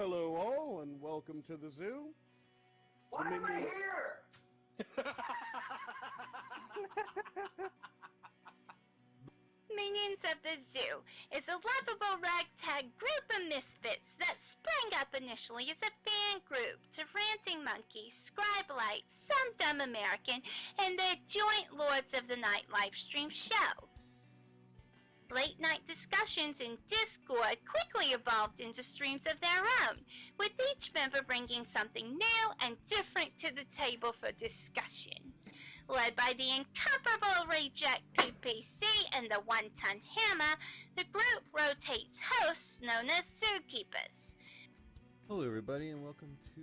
Hello all, and welcome to the zoo. Why am I here? Minions of the Zoo is a lovable ragtag group of misfits that sprang up initially as a fan group to Ranting Monkey, Scribelite, Some Dumb American, and their joint Lords of the Night livestream show. Late night discussions in Discord quickly evolved into streams of their own, with each member bringing something new and different to the table for discussion. Led by the incomparable Reject PPC and the One-Ton Hammer, the group rotates hosts known as Zookeepers. Hello everybody and welcome to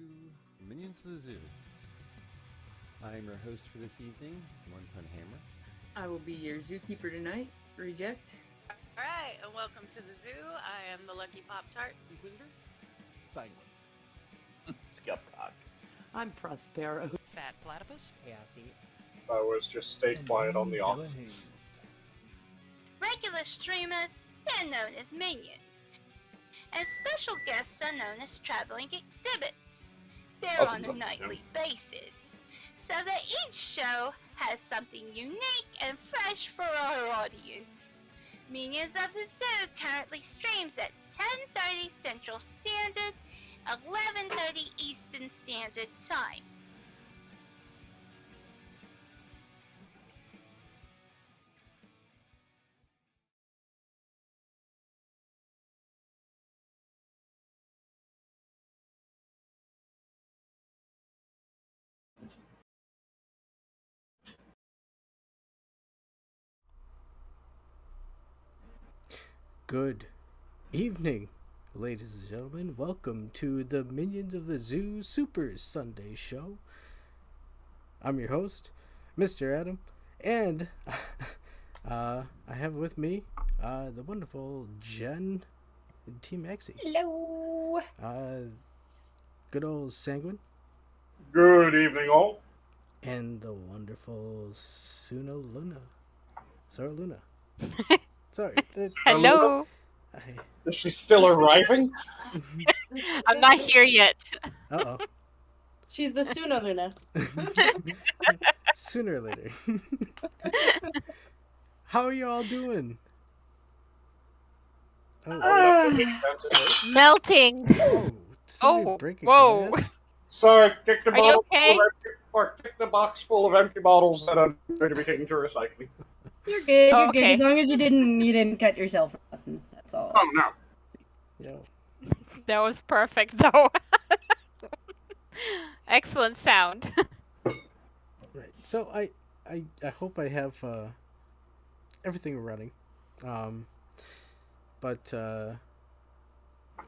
Minions of the Zoo. I am your host for this evening, One-Ton Hammer. I will be your zookeeper tonight, Reject. Alright, and welcome to the zoo. I am the Lucky Pop-Tart Inquisitor. Sanguine. Skep, Tock. I'm Prospero. Fat Platypus. Chaosy. I was just stay quiet on the office. Regular streamers, they're known as minions. And special guests are known as traveling exhibits. They're on a nightly basis, so that each show has something unique and fresh for our audience. Minions of the Zoo currently streams at 10:30 Central Standard, 11:30 Eastern Standard Time. Good evening, ladies and gentlemen. Welcome to the Minions of the Zoo Super Sunday Show. I'm your host, Mr. Adam, and I have with me the wonderful JenTMaxi. Hello. Good old Sanguine. Good evening, all. And the wonderful Sora Luna. Sorry. Hello. Is she still arriving? I'm not here yet. Uh-oh. She's the Suna Luna. Sooner or later. How are you all doing? Melting. Oh, breaking whoa. glass. Sorry, kick the Are you bottle okay? kick the box full of empty bottles that I'm going to be taking to recycling. You're good. You're Okay. good. As long as you didn't cut yourself or nothing. That's all. Oh no. Yo. That was perfect, though. Excellent sound. Right. So I hope I have everything running. But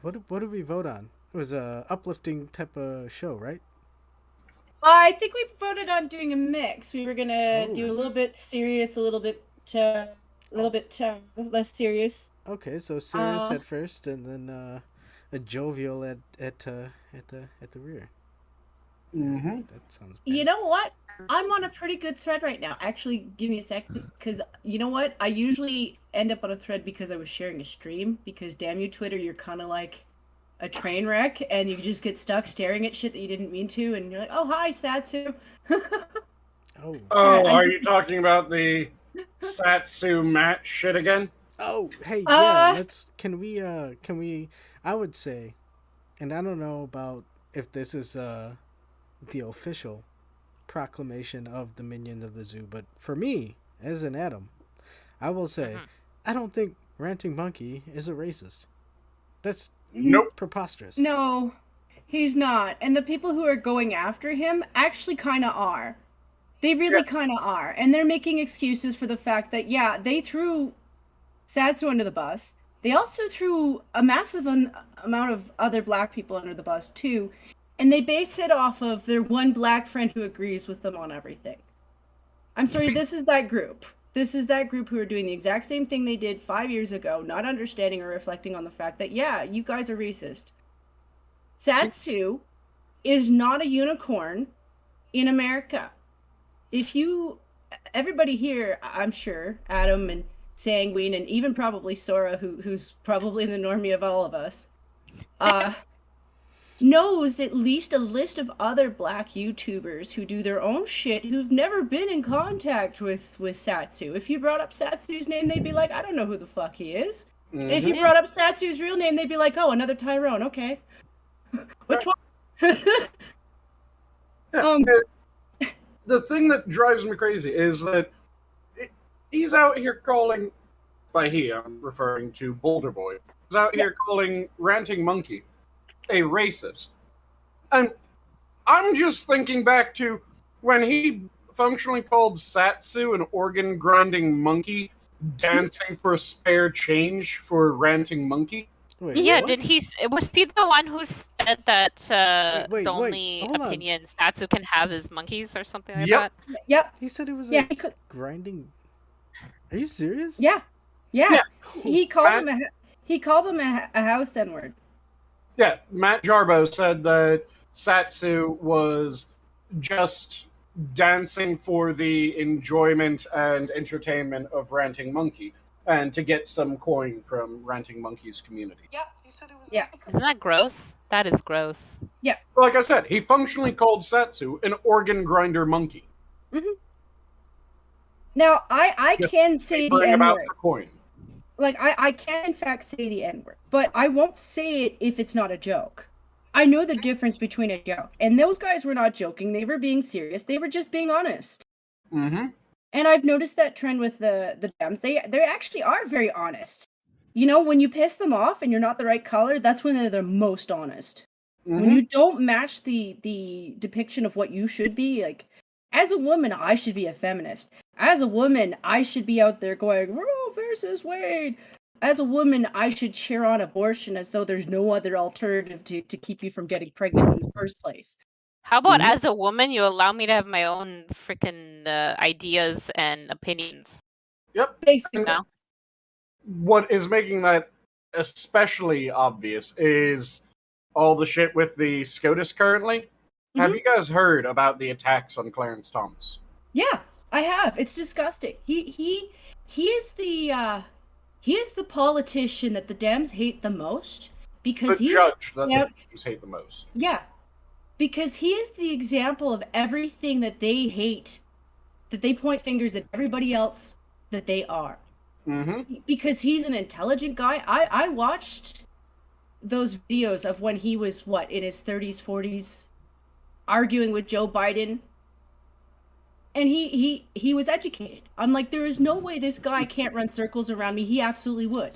what did we vote on? It was a uplifting type of show, right? I think we voted on doing a mix. We were gonna do a little bit serious, a little bit less serious. Okay, so serious at first, and then a jovial at the rear. Mm-hmm. That sounds bad. You know what? I'm on a pretty good thread right now. Actually, give me a second, because you know what? I usually end up on a thread because I was sharing a stream. Because damn you, Twitter, you're kind of like a train wreck, and you just get stuck staring at shit that you didn't mean to, and you're like, "Oh, hi, Satsu." Oh, are you talking about the Satsu Matt shit again? Oh, hey, yeah. Can we? I would say, and I don't know about if this is the official proclamation of the Minion of the Zoo, but for me, as an Adam, I will say, I don't think Ranting Monkey is a racist. That's preposterous. No, he's not. And the people who are going after him actually kind of are. They really kind of are. And they're making excuses for the fact that, yeah, they threw Satsu under the bus. They also threw a massive amount of other black people under the bus, too. And they base it off of their one black friend who agrees with them on everything. I'm sorry, this is that group. This is that group who are doing the exact same thing they did 5 years ago, not understanding or reflecting on the fact that, yeah, you guys are racist. Satsu is not a unicorn in America. Everybody here, I'm sure, Adam and Sanguine, and even probably Sora, who's probably the normie of all of us, knows at least a list of other black YouTubers who do their own shit who've never been in contact with Satsu. If you brought up Satsu's name, they'd be like, I don't know who the fuck he is. Mhm. If you brought up Satsu's real name, they'd be like, oh, another Tyrone, okay. Which one? The thing that drives me crazy is that he's out here calling, by he, I'm referring to Boulder Boy, he's out here calling Ranting Monkey a racist. And I'm just thinking back to when he functionally called Satsu an organ-grinding monkey dancing for spare change for Ranting Monkey. Wait, Yeah, what? was he the one who said that Wait, the only hold on. opinion Satsu can have is monkeys or something like Yep. that? Yep. He said it was Yeah, a grinding. Are you serious? Yeah. He called Matt- him a house N-word. Yeah, Matt Jarbo said that Satsu was just dancing for the enjoyment and entertainment of Ranting Monkey, and to get some coin from Ranting Monkey's community. Yep, he said it was. Yeah. Isn't that gross? That is gross. Like I said, he functionally called Satsu an organ grinder monkey. Now, I Just can say the Bring him out N-word. for coin. Like, I can in fact say the N-word, but I won't say it if it's not a joke. I know the difference between a joke, and those guys were not joking. They were being serious. They were just being honest. Mm-hmm. And I've noticed that trend with the Dems. They actually are very honest. You know, when you piss them off and you're not the right color, that's when they're the most honest. When you don't match the depiction of what you should be, like, as a woman, I should be a feminist. As a woman, I should be out there going, Roe versus Wade. As a woman, I should cheer on abortion as though there's no other alternative to keep you from getting pregnant in the first place. How about as a woman, you allow me to have my own freaking ideas and opinions? Yep. Basically. No? What is making that especially obvious is all the shit with the SCOTUS currently. Have you guys heard about the attacks on Clarence Thomas? Yeah, I have. It's disgusting. He is the politician that the Dems hate the most because The he's judge that the Dems hate the most. Yeah, because he is the example of everything that they hate, that they point fingers at everybody else that they are. Mm-hmm. Because he's an intelligent guy. I watched those videos of when he was, in his 30s, 40s, arguing with Joe Biden. And he was educated. I'm like, there is no way this guy can't run circles around me. He absolutely would.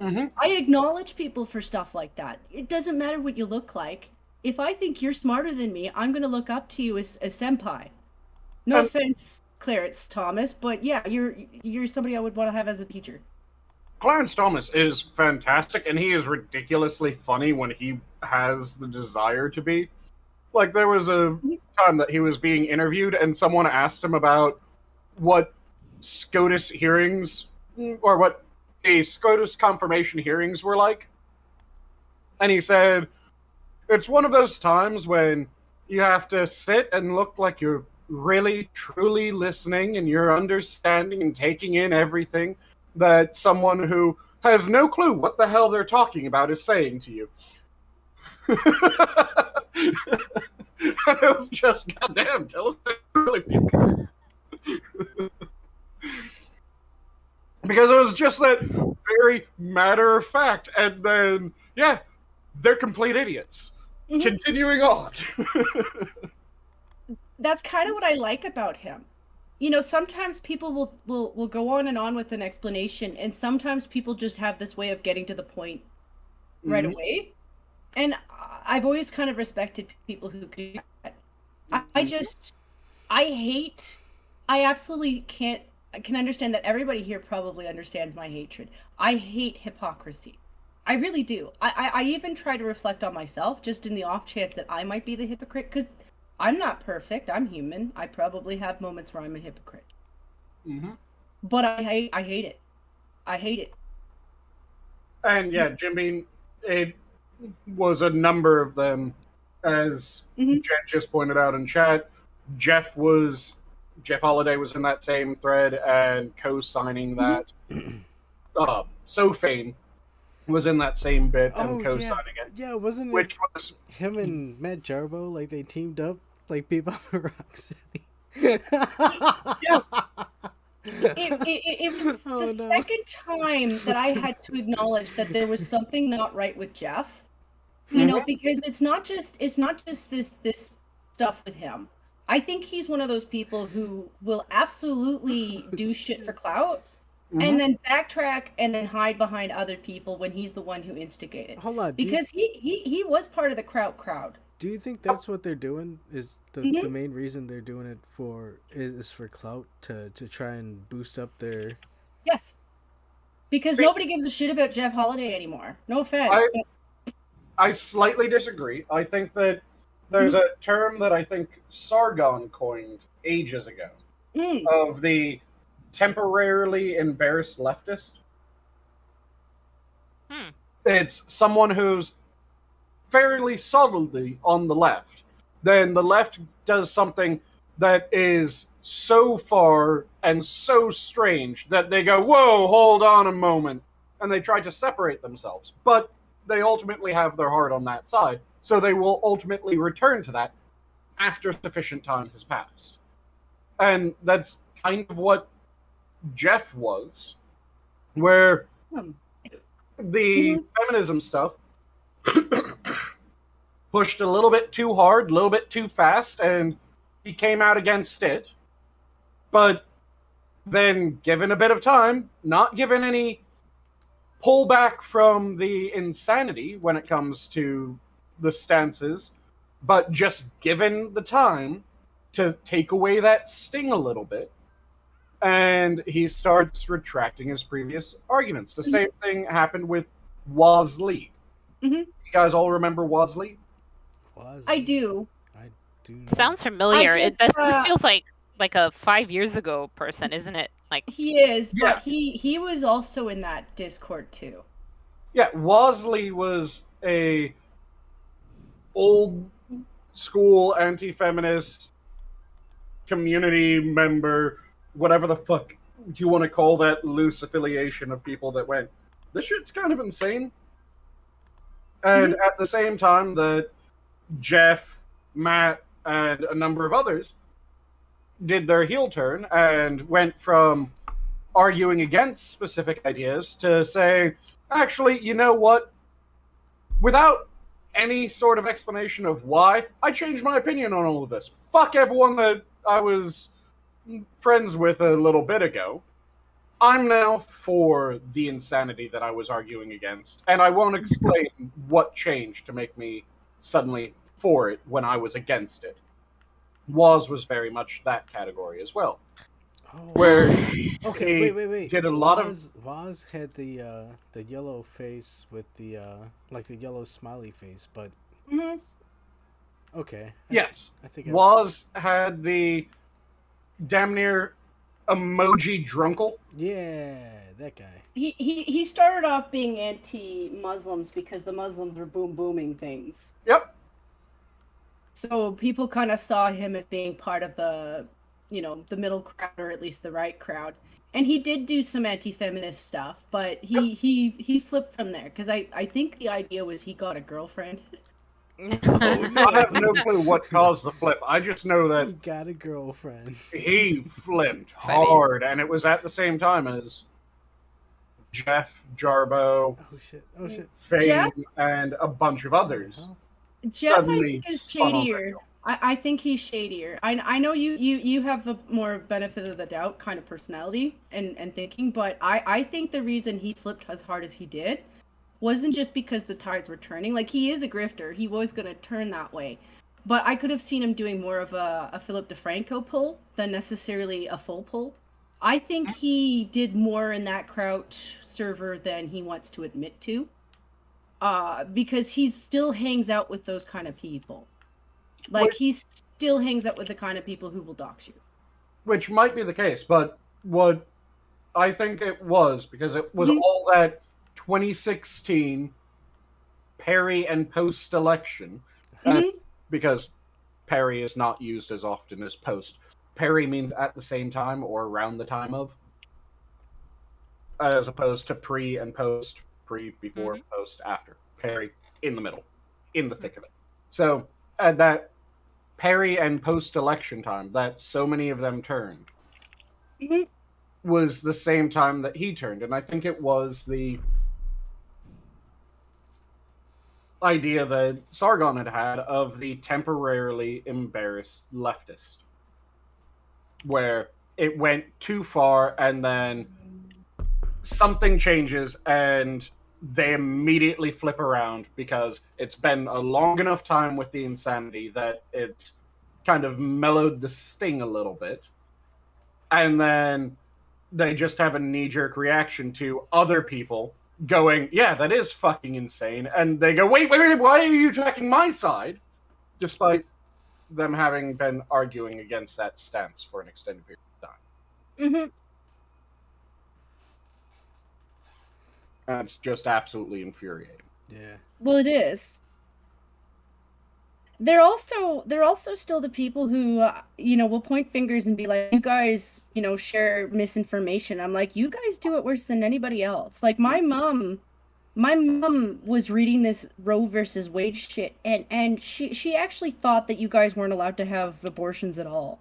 Mm-hmm. I acknowledge people for stuff like that. It doesn't matter what you look like. If I think you're smarter than me, I'm going to look up to you as senpai. No offense, Clarence Thomas, but yeah, you're somebody I would want to have as a teacher. Clarence Thomas is fantastic, and he is ridiculously funny when he has the desire to be. Like, there was a time that he was being interviewed, and someone asked him about what SCOTUS hearings, or what the SCOTUS confirmation hearings were like. And he said, it's one of those times when you have to sit and look like you're really, truly listening, and you're understanding and taking in everything that someone who has no clue what the hell they're talking about is saying to you. And it was just, goddamn, tell us what you really feel. Because it was just that very matter of fact, and then, yeah, they're complete idiots. Mm-hmm. Continuing on. That's kind of what I like about him. You know, sometimes people will go on and on with an explanation, and sometimes people just have this way of getting to the point right away. And I've always kind of respected people who do that. I absolutely I can understand that everybody here probably understands my hatred. I hate hypocrisy. I really do. I even try to reflect on myself, just in the off chance that I might be the hypocrite, because I'm not perfect. I'm human. I probably have moments where I'm a hypocrite. Mm-hmm. But I hate it. I hate it. And yeah, Jim Beam, it was a number of them, as Jen just pointed out in chat. Jeff Holiday was in that same thread and co-signing that. Sofane was in that same bit Oh, and co-signing it. Yeah, wasn't it Which was him and Matt Jarbo, like they teamed up, like Bebop and Rocksteady? Yeah. It was the second time that I had to acknowledge that there was something not right with Jeff. You know, because it's not just this stuff with him. I think he's one of those people who will absolutely do shit for clout and then backtrack and then hide behind other people when he's the one who instigated. Hold on, because he was part of the crowd. Do you think that's what they're doing? Is the main reason they're doing it is for clout to try and boost up their? Yes, because nobody gives a shit about Jeff Holiday anymore. No offense. I slightly disagree. I think that there's a term that I think Sargon coined ages ago of the temporarily embarrassed leftist. It's someone who's fairly solidly on the left. Then the left does something that is so far and so strange that they go, whoa, hold on a moment. And they try to separate themselves. But they ultimately have their heart on that side. So they will ultimately return to that after sufficient time has passed. And that's kind of what Jeff was, where the feminism stuff pushed a little bit too hard, a little bit too fast, and he came out against it. But then, given a bit of time, not given any pullback from the insanity when it comes to the stances, but just given the time to take away that sting a little bit, and he starts retracting his previous arguments. The same thing happened with Wozlee. You guys all remember Wozlee? I do. I do. Sounds familiar. This feels like a 5 years ago person, isn't it? Like he is, but he was also in that Discord too. Yeah, Wozlee was a old school anti-feminist community member, whatever the fuck you want to call that loose affiliation of people that went, this shit's kind of insane. And at the same time that Jeff, Matt, and a number of others did their heel turn and went from arguing against specific ideas to saying, actually, you know what? Without any sort of explanation of why, I changed my opinion on all of this. Fuck everyone that I was friends with a little bit ago. I'm now for the insanity that I was arguing against, and I won't explain what changed to make me suddenly for it when I was against it. Woz was very much that category as well. Oh. Where wait. Did a lot Woz had the yellow face with the like the yellow smiley face, but okay. Yes. I think Woz had the damn near emoji drunkle. Yeah, that guy. He started off being anti-Muslims because the Muslims were booming things. Yep. So people kind of saw him as being part of the, the middle crowd, or at least the right crowd. And he did do some anti-feminist stuff, but he flipped from there because I think the idea was he got a girlfriend. I have no clue what caused the flip. I just know that he got a girlfriend. He flipped hard, and it was at the same time as Jeff, Jarbo, Fame, and a bunch of others. Jeff, I think, is shadier. I think he's shadier. I know you have a more benefit of the doubt kind of personality and thinking, but I think the reason he flipped as hard as he did wasn't just because the tides were turning. Like, he is a grifter. He was going to turn that way. But I could have seen him doing more of a Philip DeFranco pull than necessarily a full pull. I think he did more in that Crouch server than he wants to admit to. Because he still hangs out with those kind of people. Like, he still hangs out with the kind of people who will dox you. Which might be the case, but what I think it was, because it was all that 2016 Perry and post-election, because Perry is not used as often as post. Perry means at the same time or around the time of, as opposed to pre and post Pre, before, post, after. Peri, in the middle. In the thick of it. So, at that peri and post-election time that so many of them turned was the same time that he turned. And I think it was the idea that Sargon had of the temporarily embarrassed leftist, where it went too far and then something changes and they immediately flip around because it's been a long enough time with the insanity that it's kind of mellowed the sting a little bit. And then they just have a knee-jerk reaction to other people going, yeah, that is fucking insane. And they go, wait, why are you attacking my side? Despite them having been arguing against that stance for an extended period of time. And it's just absolutely infuriating. Yeah. Well, it is. They're also still the people who, will point fingers and be like, you guys, share misinformation. I'm like, you guys do it worse than anybody else. Like, my mom was reading this Roe versus Wade shit, and she actually thought that you guys weren't allowed to have abortions at all.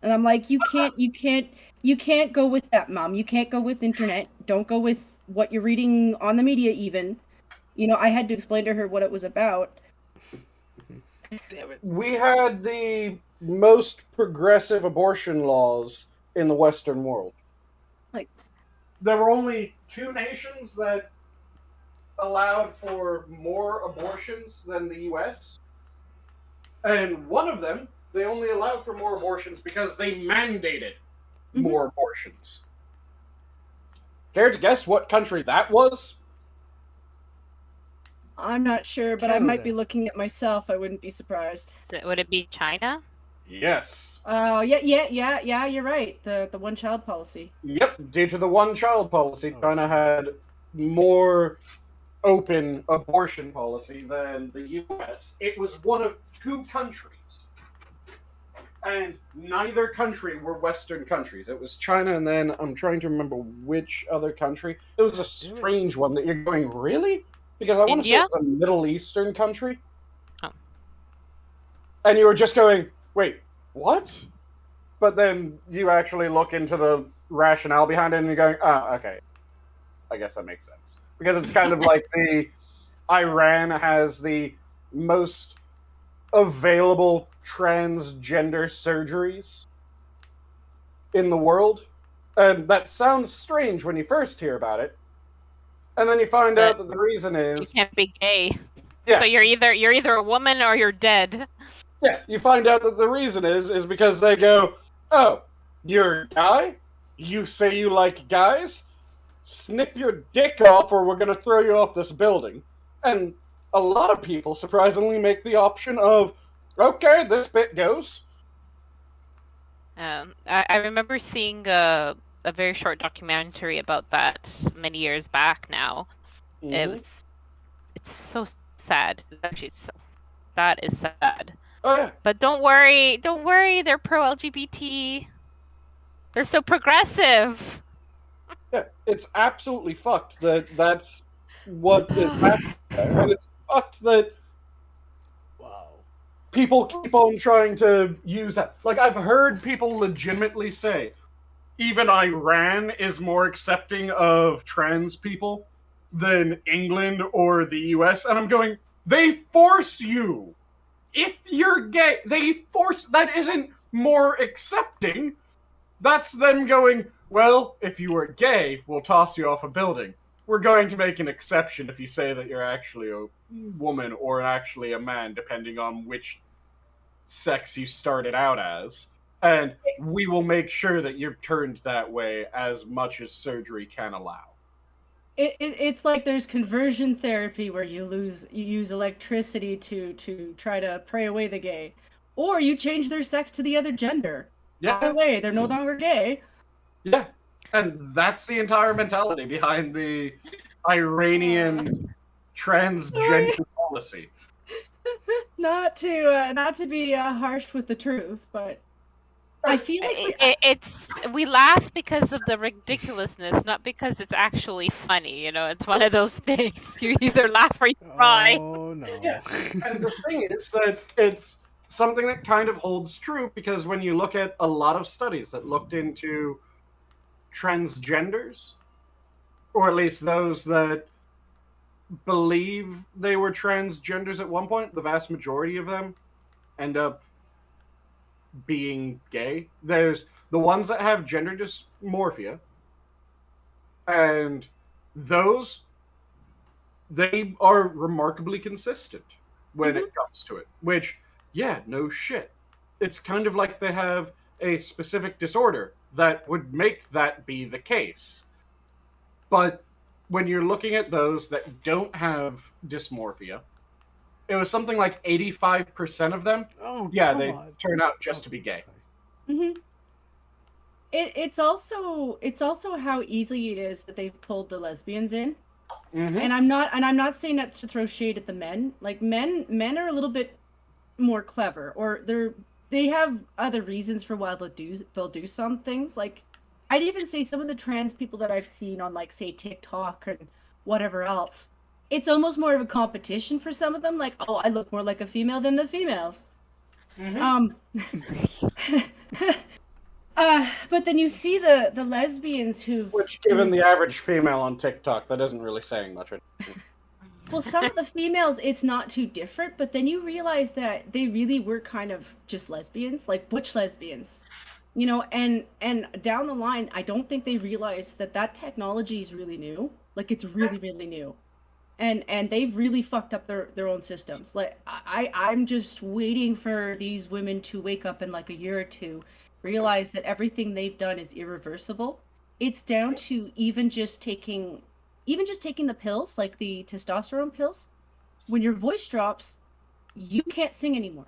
And I'm like, you can't go with that, Mom. You can't go with internet. Don't go with what you're reading on the media even. I had to explain to her what it was about. Damn it. We had the most progressive abortion laws in the Western world. Like, there were only 2 nations that allowed for more abortions than the U.S. And one of them, they only allowed for more abortions because they mandated more abortions. Care to guess what country that was? I'm not sure, but I might be looking at myself. I wouldn't be surprised. Would it be China? Yes. Oh, yeah, you're right. The one-child policy. Yep, due to the one-child policy, China had more open abortion policy than the U.S. It was one of 2 countries. And neither country were Western countries. It was China, and then I'm trying to remember which other country. It was a strange one that you're going, really? Because I want to say it was a Middle Eastern country. Oh. And you were just going, wait, what? But then you actually look into the rationale behind it and you're going, okay. I guess that makes sense. Because it's kind of like Iran has the most available transgender surgeries in the world. And that sounds strange when you first hear about it. And then you find out that the reason is you can't be gay. Yeah. So you're either a woman or you're dead. Yeah, you find out that the reason is because they go, oh, you're a guy? You say you like guys? Snip your dick off or we're going to throw you off this building. And a lot of people surprisingly make the option of, okay, this bit goes. I remember seeing a very short documentary about that many years back now. It's so sad. Actually, that is sad. Oh, yeah. But don't worry, they're pro-LGBT. They're so progressive. Yeah, it's absolutely fucked that's what is happening. And it's fucked that people keep on trying to use that. Like, I've heard people legitimately say, even Iran is more accepting of trans people than England or the US. And I'm going, they force you. If you're gay, they force... That isn't more accepting. That's them going, well, if you were gay, we'll toss you off a building. We're going to make an exception if you say that you're actually a woman or actually a man, depending on which sex you started out as. And we will make sure that you're turned that way as much as surgery can allow. It's like there's conversion therapy where you use electricity to try to pray away the gay. Or you change their sex to the other gender. Yeah. By the way, they're no longer gay. Yeah. And that's the entire mentality behind the Iranian transgender policy. Not to be harsh with the truth, but I feel like we laugh because of the ridiculousness, not because it's actually funny. You know, it's one of those things. You either laugh or you cry. Oh no. Yeah, and the thing is that it's something that kind of holds true because when you look at a lot of studies that looked into transgenders, or at least those that believe they were transgenders at one point, the vast majority of them end up being gay. There's the ones that have gender dysmorphia, and those, they are remarkably consistent when it comes to it. Which, yeah, no shit. It's kind of like they have a specific disorder that would make that be the case. But when you're looking at those that don't have dysmorphia, it was something like 85% of them. Oh, yeah, come they on. turn out just to be gay. Mm-hmm. It's also how easy it is that they've pulled the lesbians in. Mm-hmm. And I'm not saying that to throw shade at the men. Like men are a little bit more clever, or they have other reasons for why they'll do some things. Like I'd even say some of the trans people that I've seen on, like, say, TikTok and whatever else, it's almost more of a competition for some of them. Like, oh, I look more like a female than the females. Mm-hmm. But then you see the lesbians who've... Which, given the average female on TikTok, that isn't really saying much. Well, some of the females, it's not too different, but then you realize that they really were kind of just lesbians, like butch lesbians. You know, and down the line, I don't think they realized that technology is really new. Like, it's really, really new. And they've really fucked up their own systems. Like, I'm just waiting for these women to wake up in, like, a year or two, realize that everything they've done is irreversible. It's down to even just taking the pills, like the testosterone pills. When your voice drops, you can't sing anymore.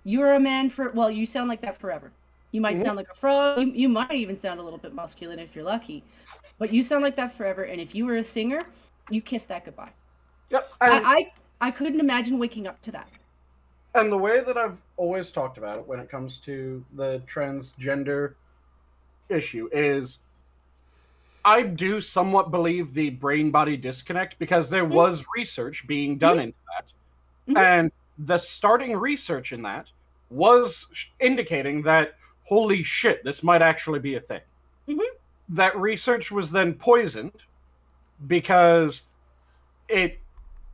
You're a man you sound like that forever. You might sound like a frog. You might even sound a little bit masculine if you're lucky. But you sound like that forever, and if you were a singer, you kiss that goodbye. Yep. I couldn't imagine waking up to that. And the way that I've always talked about it when it comes to the transgender issue is I do somewhat believe the brain-body disconnect because there was research being done into that. And the starting research in that was indicating that, holy shit, this might actually be a thing. That research was then poisoned because it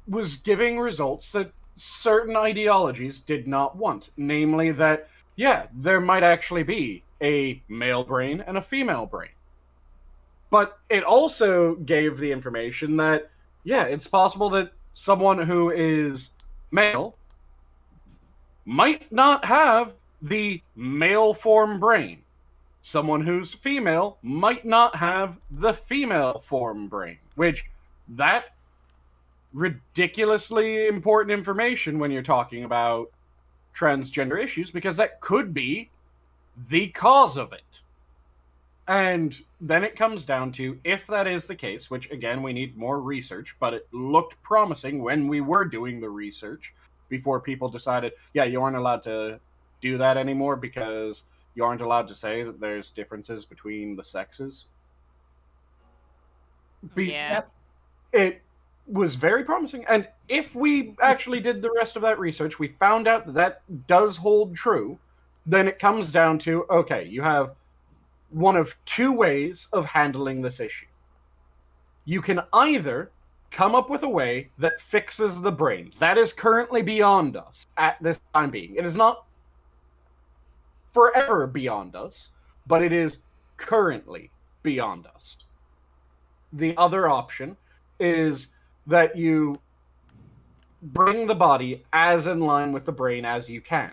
was giving results that certain ideologies did not want. Namely that, yeah, there might actually be a male brain and a female brain. But it also gave the information that, yeah, it's possible that someone who is male might not have the male form brain. Someone who's female might not have the female form brain, which that ridiculously important information when you're talking about transgender issues, because that could be the cause of it. And then it comes down to, if that is the case, which again, we need more research, but it looked promising when we were doing the research before people decided, yeah, you aren't allowed to do that anymore because you aren't allowed to say that there's differences between the sexes. It was very promising. And if we actually did the rest of that research, we found out that that does hold true, then it comes down to, okay, you have one of two ways of handling this issue. You can either come up with a way that fixes the brain. That is currently beyond us at this time being. It is not forever beyond us, but it is currently beyond us. The other option is that you bring the body as in line with the brain as you can.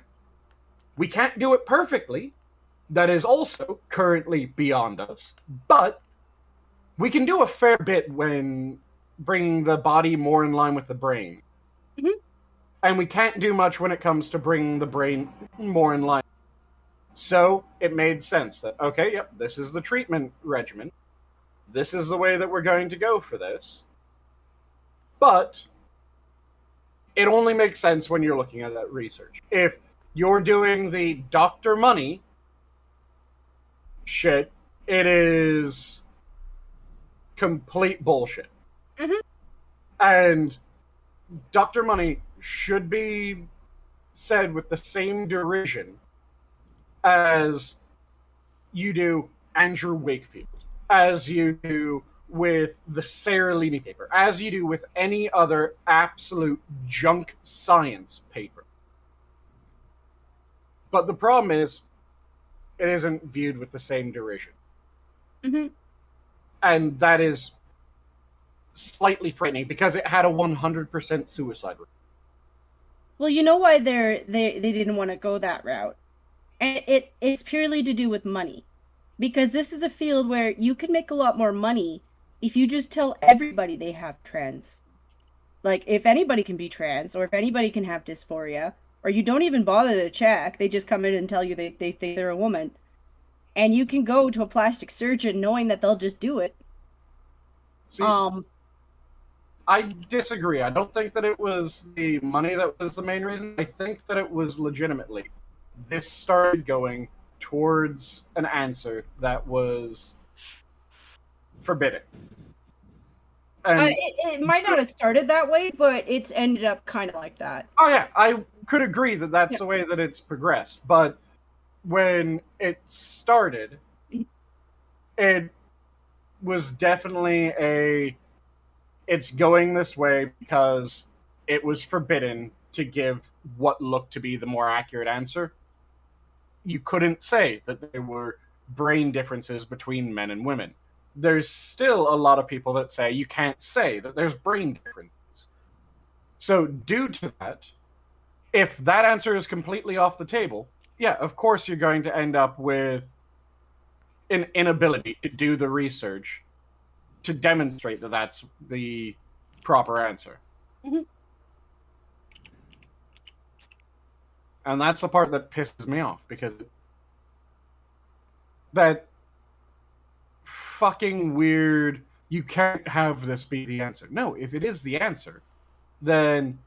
We can't do it perfectly. That is also currently beyond us. But we can do a fair bit when bringing the body more in line with the brain. And we can't do much when it comes to bringing the brain more in line. So it made sense that, okay, yep, this is the treatment regimen. This is the way that we're going to go for this. But it only makes sense when you're looking at that research. If you're doing the doctor money shit, it is complete bullshit. Mhm. And Dr. Money should be said with the same derision as you do Andrew Wakefield, as you do with the Seralini paper, as you do with any other absolute junk science paper. But the problem is, it isn't viewed with the same derision. Mm-hmm. And that is slightly frightening because it had a 100% suicide rate. Well, you know why they didn't want to go that route, and it's purely to do with money, because this is a field where you can make a lot more money if you just tell everybody they have trans. Like, if anybody can be trans, or if anybody can have dysphoria, or you don't even bother to check, they just come in and tell you they think they're a woman, and you can go to a plastic surgeon knowing that they'll just do it. See, I disagree. I don't think that it was the money that was the main reason. I think that it was legitimately. This started going towards an answer that was forbidden. And it might not have started that way, but it's ended up kind of like that. Oh yeah, I could agree that that's the way that it's progressed. But when it started, it was definitely it's going this way because it was forbidden to give what looked to be the more accurate answer. You couldn't say that there were brain differences between men and women. There's still a lot of people that say you can't say that there's brain differences. So due to that, if that answer is completely off the table, yeah, of course you're going to end up with an inability to do the research to demonstrate that that's the proper answer. Mm-hmm. And that's the part that pisses me off, because that fucking weird, you can't have this be the answer. No, if it is the answer, then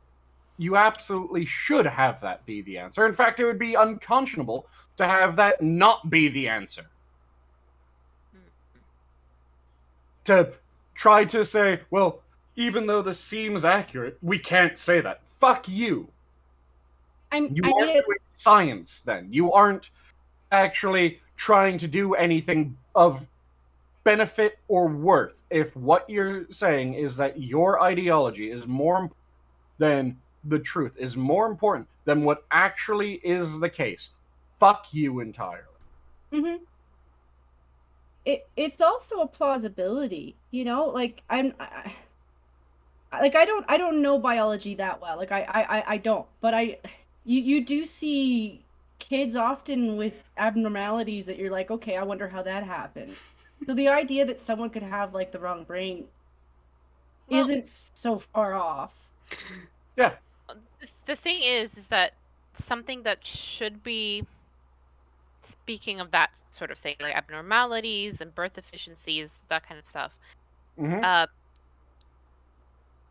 you absolutely should have that be the answer. In fact, it would be unconscionable to have that not be the answer. To try to say, well, even though this seems accurate, we can't say that. Fuck you. You aren't doing science, then. You aren't actually trying to do anything of benefit or worth. If what you're saying is that your ideology is more important than the truth, is more important than what actually is the case, fuck you entirely. Mm-hmm. It's also a plausibility, you know. Like I don't know biology that well. Like I don't, but you do see kids often with abnormalities that you're like, okay, I wonder how that happened. So the idea that someone could have like the wrong brain isn't so far off. Yeah. The thing is that something that should be, speaking of that sort of thing, like abnormalities and birth deficiencies, that kind of stuff,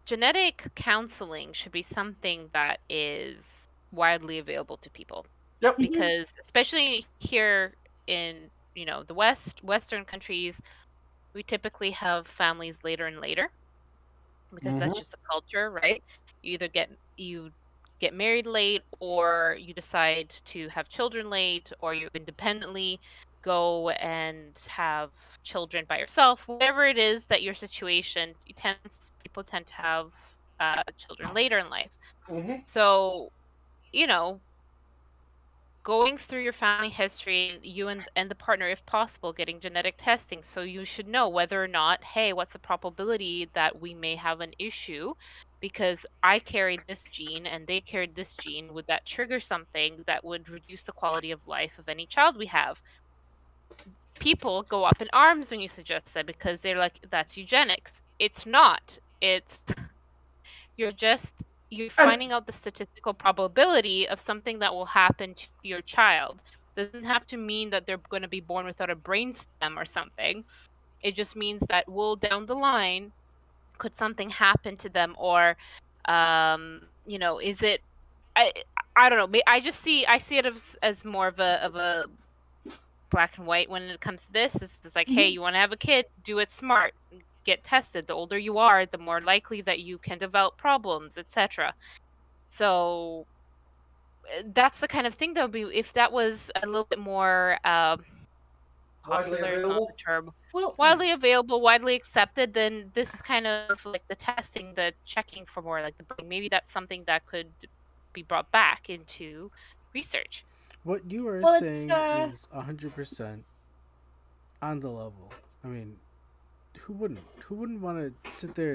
genetic counseling should be something that is widely available to people. Yep. Because especially here in, the Western countries, we typically have families later and later, because that's just a culture, right? You get married late, or you decide to have children late, or you independently go and have children by yourself. Whatever it is that your situation, people tend to have children later in life. So, going through your family history, you and the partner, if possible, getting genetic testing, so you should know whether or not, hey, what's the probability that we may have an issue because I carried this gene and they carried this gene. Would that trigger something that would reduce the quality of life of any child we have? People go up in arms when you suggest that, because they're like, that's eugenics. It's not. It's you're finding out the statistical probability of something that will happen to your child. Doesn't have to mean that they're going to be born without a brain stem or something. It just means that, down the line, could something happen to them, or is it? I don't know. I see it as more of a black and white when it comes to this. It's just like, hey, you want to have a kid, do it smart, get tested. The older you are, the more likely that you can develop problems, etc. So that's the kind of thing that would be if that was a little bit more popular is not the term. Well, Widely available, widely accepted, then this is kind of like the testing, the checking for more like the brain. Maybe that's something that could be brought back into research. What you are saying is 100% on the level. I mean, who wouldn't want to sit there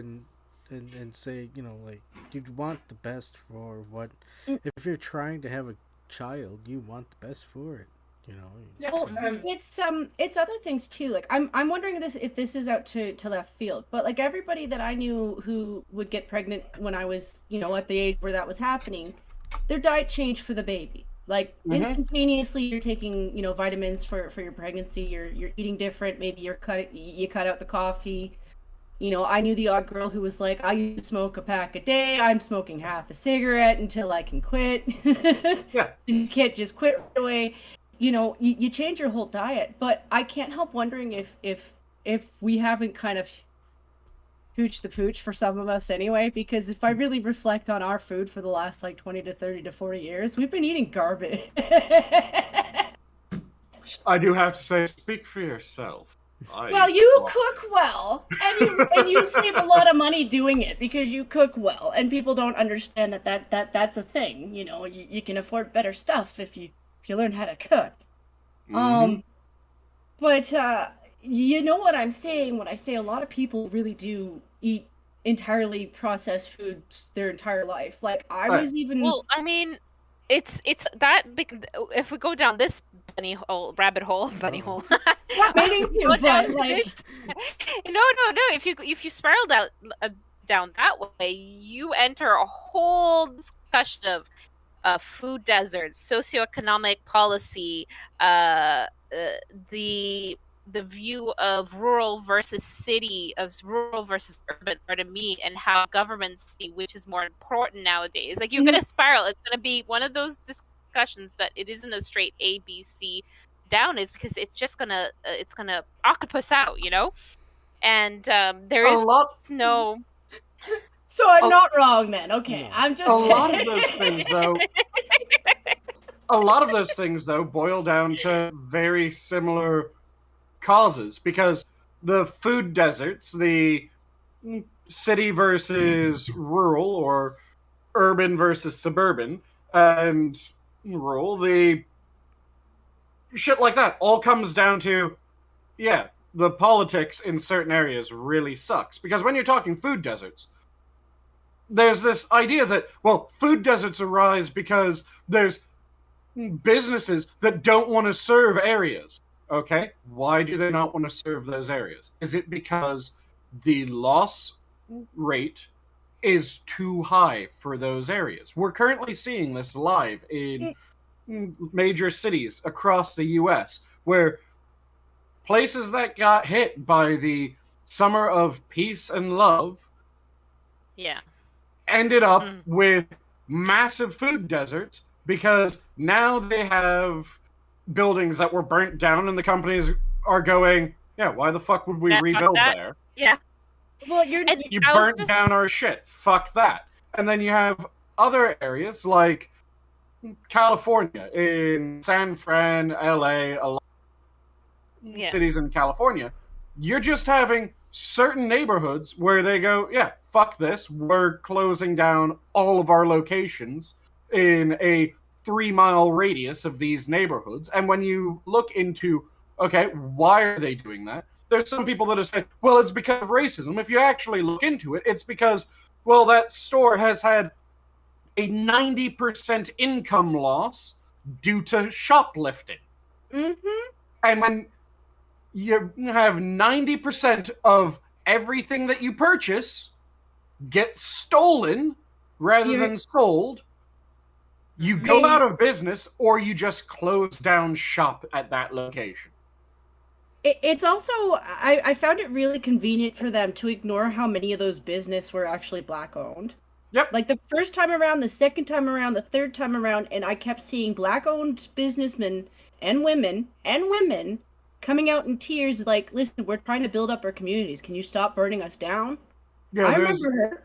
and say, you know, like, you'd want the best for what if you're trying to have a child, you want the best for it, you know. Well, it's other things too. Like I'm wondering if this is out to left field, but like everybody that I knew who would get pregnant when I was, you know, at the age where that was happening, their diet changed for the baby. Like instantaneously, you're taking, you know, vitamins for your pregnancy. You're eating different. Maybe you cut out the coffee. You know, I knew the odd girl who was like, I used to smoke a pack a day. I'm smoking half a cigarette until I can quit. Yeah, you can't just quit right away. You know, you change your whole diet. But I can't help wondering if we haven't kind of hooch the pooch for some of us anyway, because if I really reflect on our food for the last like 20 to 30 to 40 years, we've been eating garbage. I do have to say, speak for yourself. Well, you cook well, and you save a lot of money doing it because you cook well, and people don't understand that's a thing. You know, you can afford better stuff if you learn how to cook. But you know what I'm saying when I say a lot of people really do eat entirely processed foods their entire life. Like I was even. Well, I mean, it's that big. If we go down this rabbit hole. Not meaning to, but like. No. If you spiral down that way, you enter a whole discussion of food deserts, socioeconomic policy, the view of rural versus city, of rural versus urban, or to me, and how governments see which is more important nowadays. Like you're gonna spiral. It's gonna be one of those discussions that it isn't a straight A, B, C down. Is because it's just gonna octopus out, you know. And there is no. So I'm not wrong then. Okay, I'm just. A lot of those things, though. A lot of those things, though, boil down to very similar causes, because the food deserts, the city versus rural or urban versus suburban and rural, the shit like that all comes down to, the politics in certain areas really sucks. Because when you're talking food deserts, there's this idea that, well, food deserts arise because there's businesses that don't want to serve areas. Okay, why do they not want to serve those areas? Is it because the loss rate is too high for those areas? We're currently seeing this live in major cities across the US, where places that got hit by the summer of peace and love ended up with massive food deserts, because now they have buildings that were burnt down, and the companies are going, why the fuck would we rebuild there? Yeah. Well, you burnt down our shit. Fuck that. And then you have other areas like California, in San Fran, LA, a lot of cities in California. You're just having certain neighborhoods where they go, fuck this, we're closing down all of our locations in a 3-mile radius of these neighborhoods. And when you look into, okay, why are they doing that? There's some people that have said, well, it's because of racism. If you actually look into it, it's because, well, that store has had a 90% income loss due to shoplifting. And when you have 90% of everything that you purchase get stolen rather than sold, you go out of business, or you just close down shop at that location. It's also, I found it really convenient for them to ignore how many of those business were actually black owned. Yep. Like the first time around, the second time around, the third time around, and I kept seeing black owned businessmen and women coming out in tears like, listen, we're trying to build up our communities. Can you stop burning us down? Yeah, I remember her.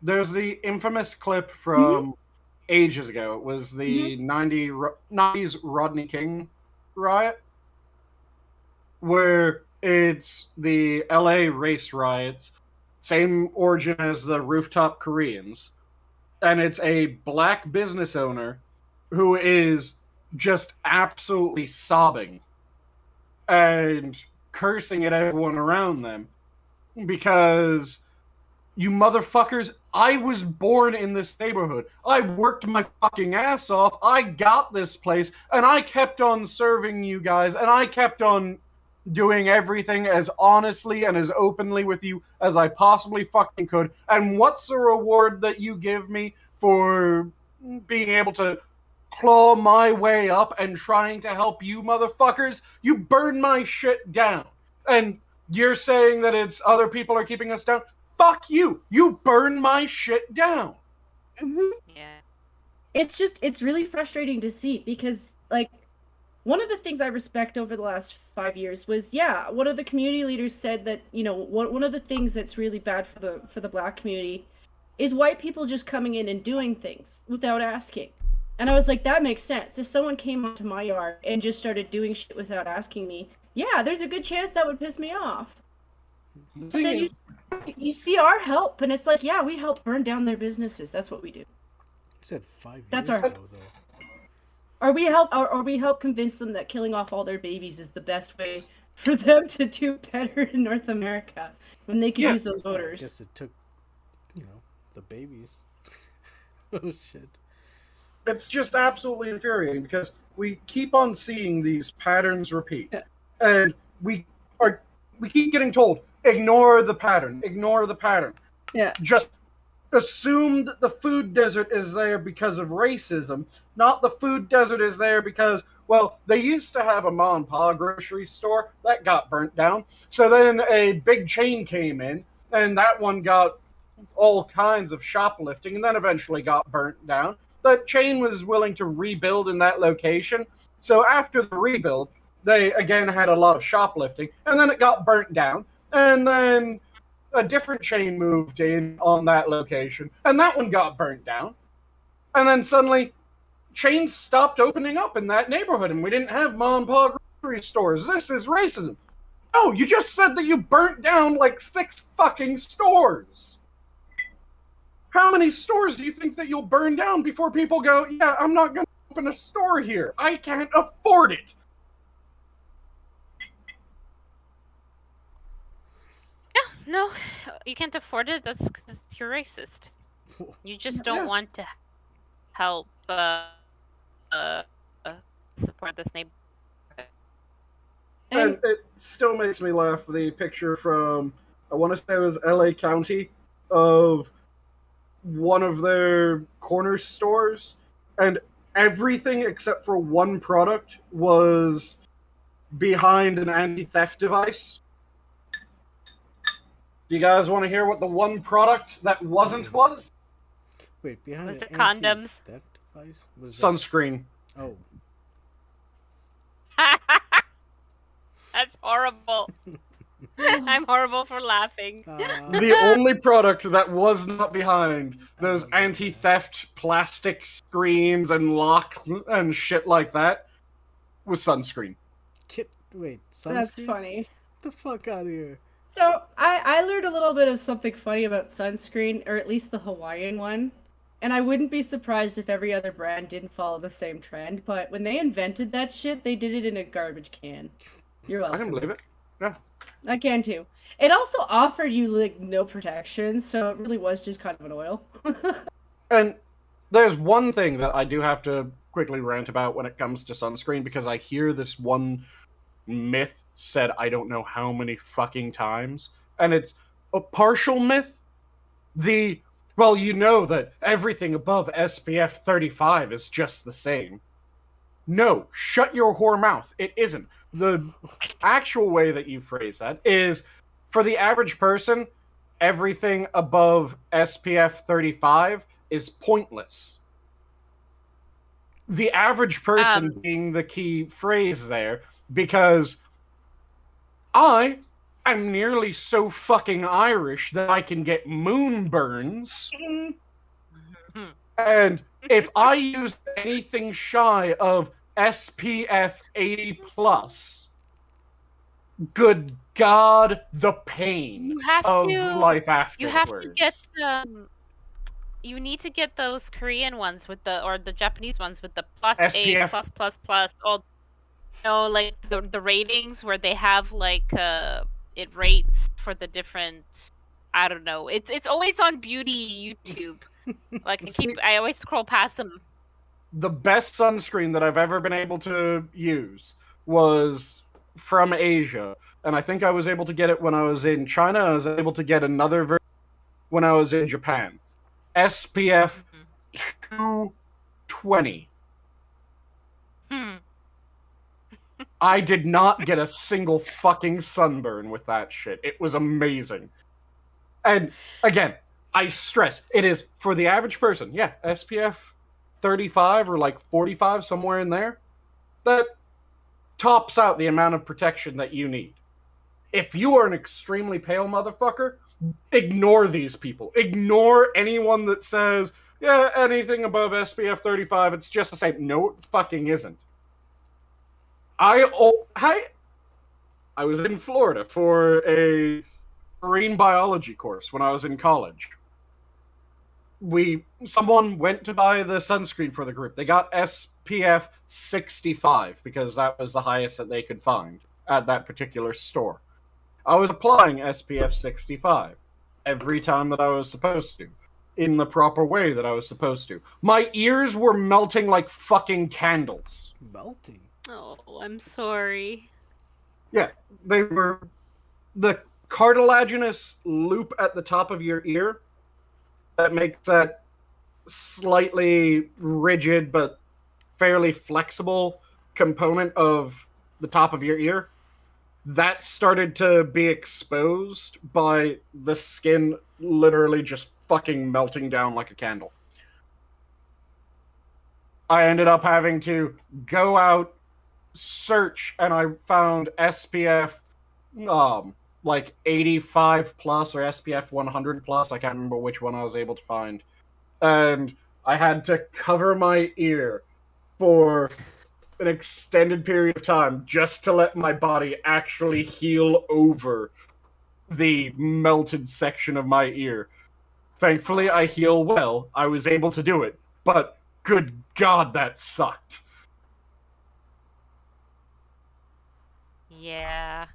There's the infamous clip from ages ago. It was the 90s Rodney King riot, where it's the LA race riots, same origin as the rooftop Koreans, and it's a black business owner who is just absolutely sobbing and cursing at everyone around them because, you motherfuckers, I was born in this neighborhood. I worked my fucking ass off. I got this place, and I kept on serving you guys, and I kept on doing everything as honestly and as openly with you as I possibly fucking could. And what's the reward that you give me for being able to claw my way up and trying to help you motherfuckers? You burn my shit down. And you're saying that it's other people are keeping us down? Fuck you! You burn my shit down! Yeah. It's really frustrating to see because, like, one of the things I respect over the last 5 years was, one of the community leaders said that, one of the things that's really bad for the black community is white people just coming in and doing things without asking. And I was like, that makes sense. If someone came onto my yard and just started doing shit without asking me, there's a good chance that would piss me off. But then you see our help, and it's like, we help burn down their businesses. That's what we do. You said 5 years That's our ago, though. Or we help convince them that killing off all their babies is the best way for them to do better in North America when they can use those voters. I guess it took, the babies. Oh shit. It's just absolutely infuriating because we keep on seeing these patterns repeat. And we keep getting told, ignore the pattern. Yeah. Just assume that the food desert is there because of racism, not the food desert is there because, well, they used to have a mom and pa grocery store that got burnt down. So then a big chain came in, and that one got all kinds of shoplifting, and then eventually got burnt down. The chain was willing to rebuild in that location. So after the rebuild, they again had a lot of shoplifting, and then it got burnt down, and then a different chain moved in on that location, and that one got burnt down. And then suddenly, chains stopped opening up in that neighborhood, and we didn't have mom and pa grocery stores. This is racism. Oh, you just said that you burnt down like 6 fucking stores. How many stores do you think that you'll burn down before people go, yeah, I'm not going to open a store here. I can't afford it. No, you can't afford it. That's because you're racist. You just don't want to help support this neighborhood. And it still makes me laugh, the picture from, I want to say it was LA County, of one of their corner stores, and everything except for one product was behind an anti-theft device. Do you guys want to hear what the one product that wasn't was? Wait, behind Was an it condoms? anti-theft device? Was Sunscreen. Oh. That's horrible. I'm horrible for laughing. The only product that was not behind those anti-theft plastic screens and locks and shit like that was sunscreen. Wait, sunscreen? That's funny. Get the fuck out of here. So, I learned a little bit of something funny about sunscreen, or at least the Hawaiian one. And I wouldn't be surprised if every other brand didn't follow the same trend, but when they invented that shit, they did it in a garbage can. You're welcome. I can believe it. Yeah. I can too. It also offered you, like, no protection, so it really was just kind of an oil. And there's one thing that I do have to quickly rant about when it comes to sunscreen, because I hear this one myth said I don't know how many fucking times, and it's a partial myth. Well, you know that everything above SPF 35 is just the same. No, shut your whore mouth. It isn't. The actual way that you phrase that is, for the average person, everything above SPF 35 is pointless. the average person being the key phrase there, because I am nearly so fucking Irish that I can get moonburns. And if I use anything shy of SPF 80+, good God, the pain of life afterwards. You have to get you need to get those Korean ones with or the Japanese ones with the +A, +++, all, like the ratings where they have like it rates for the different, I don't know. It's always on beauty YouTube. Like I always scroll past them. The best sunscreen that I've ever been able to use was from Asia, and I think I was able to get it when I was in China. I was able to get another version when I was in Japan. SPF 220. I did not get a single fucking sunburn with that shit. It was amazing. And again, I stress, it is for the average person. Yeah, SPF 35 or like 45, somewhere in there. That tops out the amount of protection that you need. If you are an extremely pale motherfucker, ignore these people. Ignore anyone that says, yeah, anything above SPF 35, it's just the same. No, it fucking isn't. I was in Florida for a marine biology course when I was in college. Someone went to buy the sunscreen for the group. They got SPF 65 because that was the highest that they could find at that particular store. I was applying SPF 65 every time that I was supposed to, in the proper way that I was supposed to. My ears were melting like fucking candles. Melting? Oh, I'm sorry. Yeah, they were... The cartilaginous loop at the top of your ear that makes that slightly rigid but fairly flexible component of the top of your ear, that started to be exposed by the skin literally just fucking melting down like a candle. I ended up having to go out, search, and I found SPF like 85 plus or SPF 100 plus. I can't remember which one I was able to find. And I had to cover my ear for an extended period of time just to let my body actually heal over the melted section of my ear. Thankfully, I heal well. I was able to do it. But good God, that sucked. Yeah.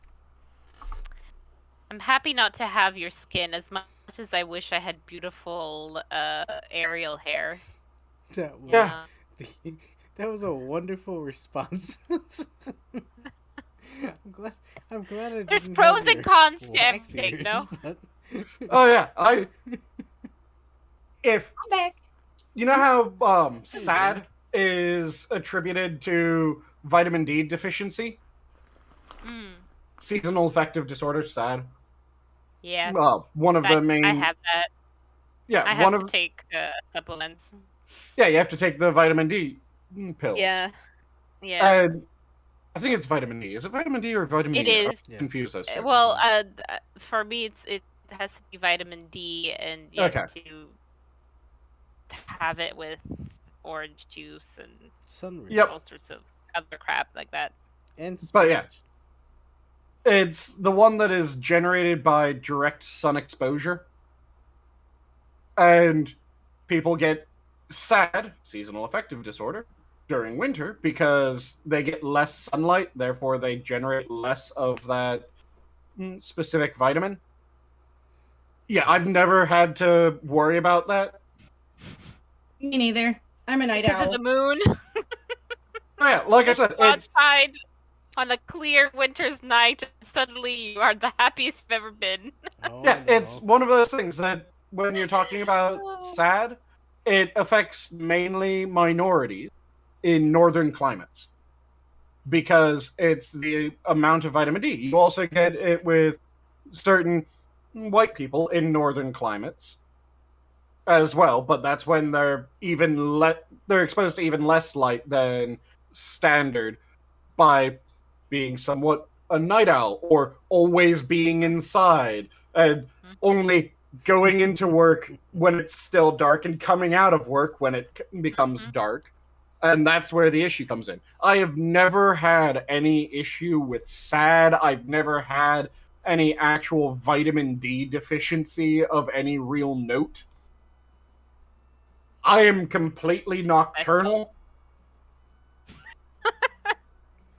I'm happy not to have your skin as much as I wish I had beautiful aerial hair. That was a wonderful response. I'm glad There's pros and cons to everything, no? But... Oh yeah, if I'm back. You know how SAD is attributed to vitamin D deficiency? Seasonal affective disorder, SAD. Yeah. One of the main... I have that. Yeah, I have to take supplements. Yeah, you have to take the vitamin D pills. Yeah. Yeah. And I think it's vitamin D. Is it vitamin D or vitamin E? It is. I'm confused those two. Well, for me, it has to be vitamin D, and you have to have it with orange juice and all sorts of other crap like that. And but yeah, it's the one that is generated by direct sun exposure, and people get SAD, seasonal affective disorder, during winter because they get less sunlight, therefore they generate less of that specific vitamin. Yeah, I've never had to worry about that. Me neither. I'm a night because owl. Of the moon. Oh, yeah, like I said, it's outside on a clear winter's night, and suddenly you are the happiest you've ever been. It's one of those things that when you're talking about SAD, it affects mainly minorities in northern climates because it's the amount of vitamin D. You also get it with certain white people in northern climates as well, but that's when they're they're exposed to even less light than standard by being somewhat a night owl or always being inside and only going into work when it's still dark and coming out of work when it becomes dark. And that's where the issue comes in. I have never had any issue with SAD. I've never had any actual vitamin D deficiency of any real note. I am completely nocturnal.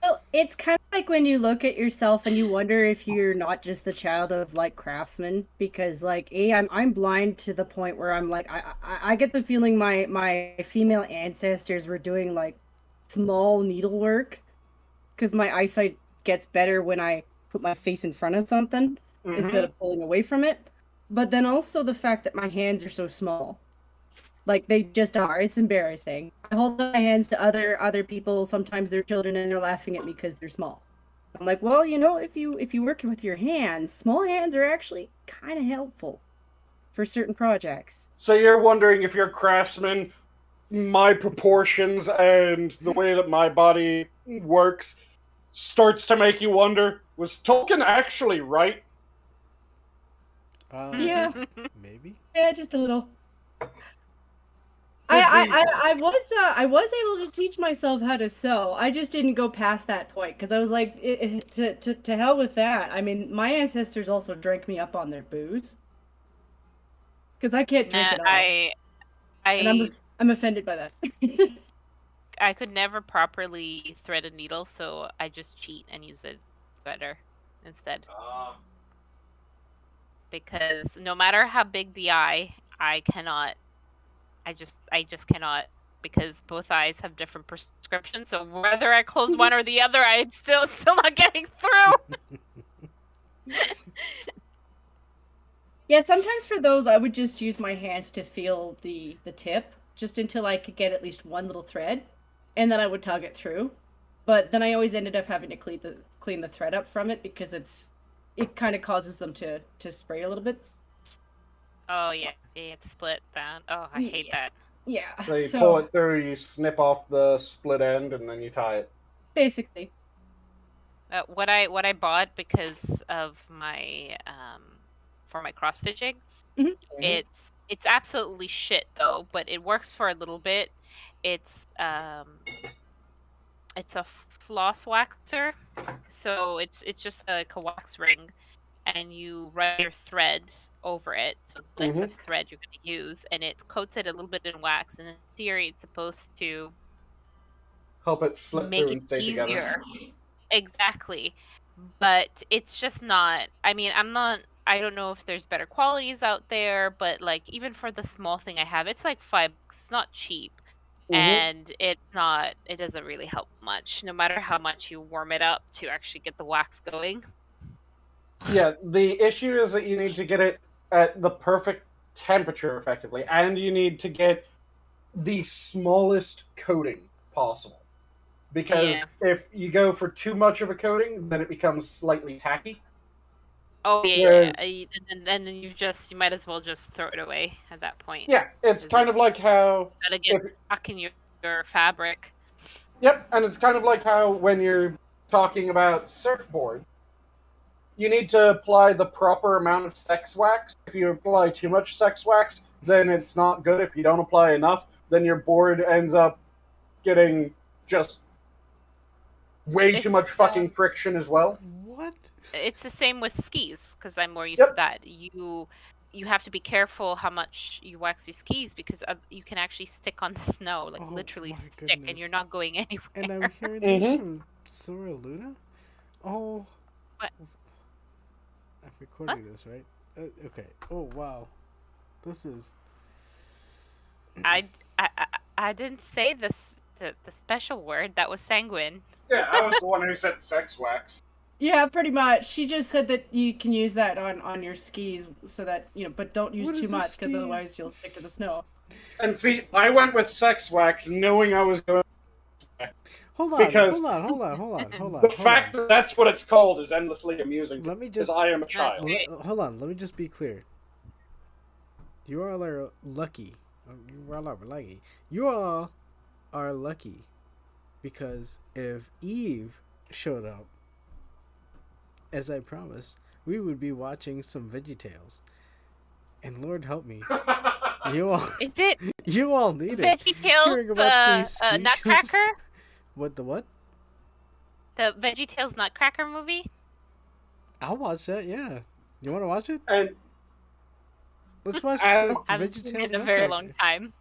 Well, it's kind of like when you look at yourself and you wonder if you're not just the child of like craftsmen, because like I'm blind to the point where I'm like I get the feeling my female ancestors were doing like small needlework, because my eyesight gets better when I put my face in front of something instead of pulling away from it. But then also the fact that my hands are so small. Like, they just are. It's embarrassing. I hold my hands to other people, sometimes they're children, and they're laughing at me because they're small. I'm like, well, you know, if you work with your hands, small hands are actually kind of helpful for certain projects. So you're wondering if you're a craftsman, my proportions and the way that my body works starts to make you wonder, was Tolkien actually right? Yeah. Maybe? Yeah, just a little. I was able to teach myself how to sew. I just didn't go past that point because I was like, to hell with that. I mean, my ancestors also drank me up on their booze because I can't drink it all. And I'm offended by that. I could never properly thread a needle, so I just cheat and use a threader instead. Because no matter how big the eye, I cannot. I just cannot, because both eyes have different prescriptions. So whether I close one or the other, I'm still not getting through. Yeah, sometimes for those, I would just use my hands to feel the tip, just until I could get at least one little thread, and then I would tug it through. But then I always ended up having to clean the thread up from it because it kind of causes them to spray a little bit. Oh yeah, it's split that. Oh, I hate that. Yeah. So you pull it through, you snip off the split end, and then you tie it. Basically. What I bought because of my for my cross stitching, it's absolutely shit though, but it works for a little bit. It's a floss waxer, so it's just like a wax ring. And you run your thread over it, so the length of thread you're going to use, and it coats it a little bit in wax. And in theory, it's supposed to help it slip through and stay easier. Together. Exactly, but it's just not. I mean, I don't know if there's better qualities out there, but like even for the small thing I have, it's like $5. It's not cheap, and it doesn't really help much, no matter how much you warm it up to actually get the wax going. Yeah, the issue is that you need to get it at the perfect temperature, effectively, and you need to get the smallest coating possible. Because if you go for too much of a coating, then it becomes slightly tacky. Oh yeah, and then you might as well just throw it away at that point. Yeah, it's kind of like how gotta get stuck in your fabric. Yep, and it's kind of like how when you're talking about surfboard, you need to apply the proper amount of sex wax. If you apply too much sex wax, then it's not good. If you don't apply enough, then your board ends up getting just way too much fucking friction as well. What? It's the same with skis, because I'm more used to that. You have to be careful how much you wax your skis, because you can actually stick on the snow, like literally stick, and you're not going anywhere. And I'm hearing this from Sora Luna? Oh. What? I'm recording this, right? Okay. Oh, wow. This is... I didn't say this the special word. That was Sanguine. Yeah, I was the one who said sex wax. Yeah, pretty much. She just said that you can use that on your skis, so that, you know, but don't use too much, because otherwise you'll stick to the snow. And see, I went with sex wax knowing I was going to... Hold on. The fact that that's what it's called is endlessly amusing. Because I am a child. Hold on, let me just be clear. You all are lucky. You all are lucky. You all are lucky because if Eve showed up, as I promised, we would be watching some VeggieTales. And Lord help me, you all Is it you all need it. Hearing VeggieTales about these squeaks- Nutcracker? What the what? The VeggieTales Nutcracker movie? I'll watch that. Yeah, you want to watch it? And Let's watch. Adam, the Haven't seen VeggieTales it in a very Nutcracker. long time.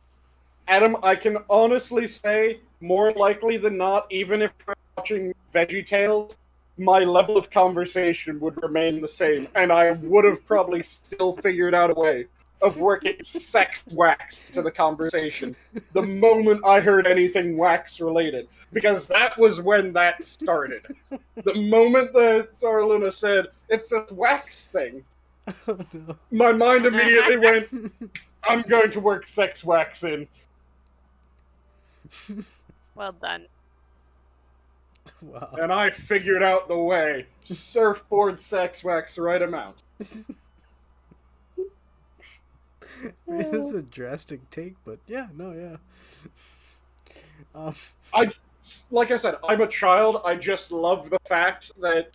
Adam, I can honestly say, more likely than not, even if we're watching VeggieTales, my level of conversation would remain the same, and I would have probably still figured out a way of working sex wax into the conversation the moment I heard anything wax related, because that was when that started. The moment that Sarluna said, it's a wax thing, Oh, no. my mind immediately went, I'm going to work sex wax in. Well done. Wow. And I figured out the way. Surfboard sex wax, right amount. Man, this is a drastic take, but yeah, no, yeah. Like I said, I'm a child. I just love the fact that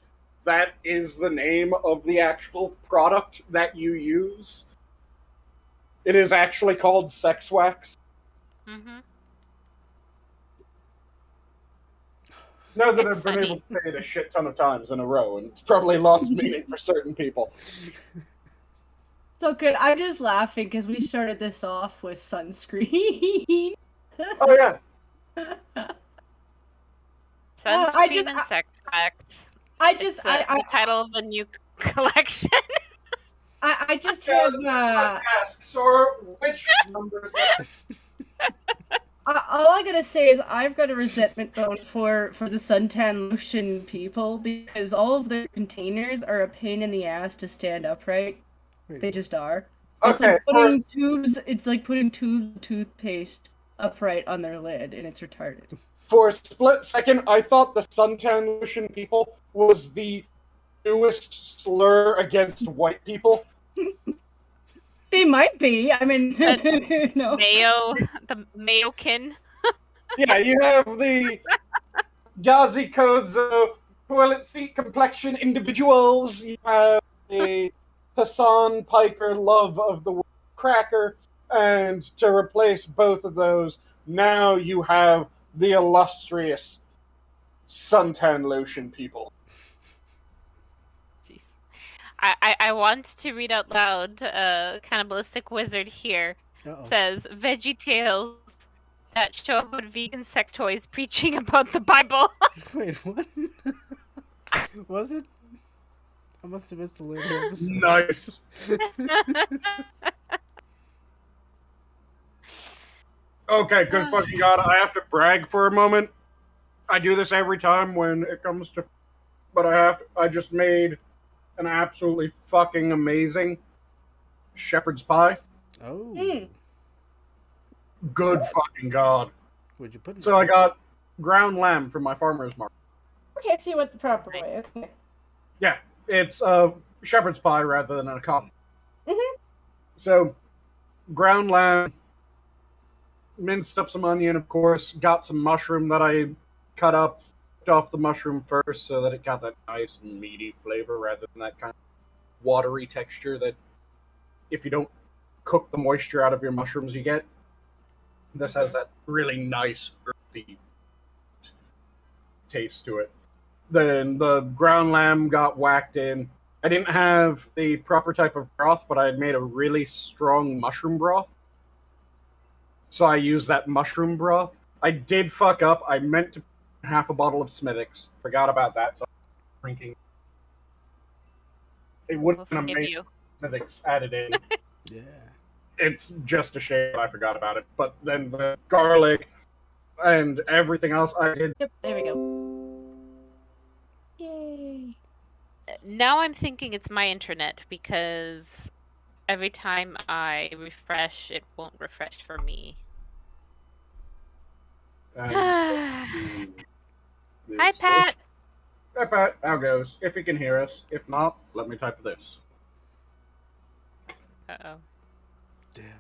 that is the name of the actual product that you use. It is actually called sex wax. Mm-hmm. Now that It's I've been funny. able to say it a shit ton of times in a row, and it's probably lost meaning for certain people. So good. I'm just laughing because we started this off with sunscreen. Oh yeah. Sunscreen and sex facts. It's the title of a new collection. I just have Ask Sora which numbers. all I gotta say is I've got a resentment bone for the suntan lotion people because all of their containers are a pain in the ass to stand upright. They just are. It's Okay, like putting tubes. It's like putting tubes of toothpaste upright on their lid, and it's retarded. For a split second, I thought the suntan lotion people was the newest slur against white people. They might be. I mean, no. The Mayokin. Yeah, you have the Gazi codes of toilet seat complexion individuals. You have a Hassan Piker love of the word cracker. And to replace both of those, now you have the illustrious suntan lotion people. Jeez. I want to read out loud. Cannibalistic Wizard here says VeggieTales that show about vegan sex toys preaching about the Bible. Wait, what? Was it? I must have missed the later episode. Nice. Okay, good fucking god, I have to brag for a moment. I do this every time when it comes to... But I just made an absolutely fucking amazing shepherd's pie. Oh. Good fucking god. What'd you put in So I got ground lamb from my farmer's market. Okay, I see what the proper way. Okay. Yeah, it's shepherd's pie rather than a cob. Mhm. So, ground lamb, minced up some onion, of course, got some mushroom that I cut up, took off the mushroom first so that it got that nice meaty flavor rather than that kind of watery texture that if you don't cook the moisture out of your mushrooms you get. This has that really nice earthy taste to it. Then the ground lamb got whacked in. I didn't have the proper type of broth, but I had made a really strong mushroom broth. So I used that mushroom broth. I did fuck up. I meant to put half a bottle of Smithwick's. Forgot about that, so I'm drinking. It would have been amazing if Smithwick's added in. Yeah. It's just a shame I forgot about it. But then the garlic and everything else I did. Yep, there we go. Yay. Now I'm thinking it's my internet because every time I refresh, it won't refresh for me. Hi, Pat. Hi, Pat. How goes? If you can hear us. If not, let me type this. Uh-oh. damn.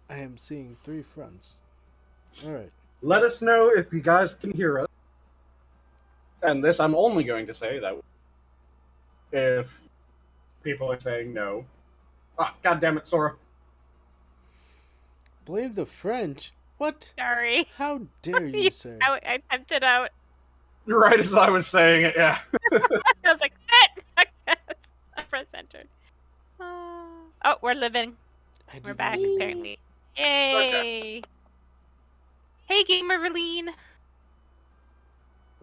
I am seeing 3 fronts. Alright. Let us know if you guys can hear us. And this, I'm only going to say that if people are saying no. Ah, God damn it, Sora. Blame the French? What? Sorry. How dare you, sir? I typed it out. Right as I was saying it, yeah. I was like, shit! I pressed enter. Oh, we're living. We're back, apparently. Yay! Hey, Gamer Verleen!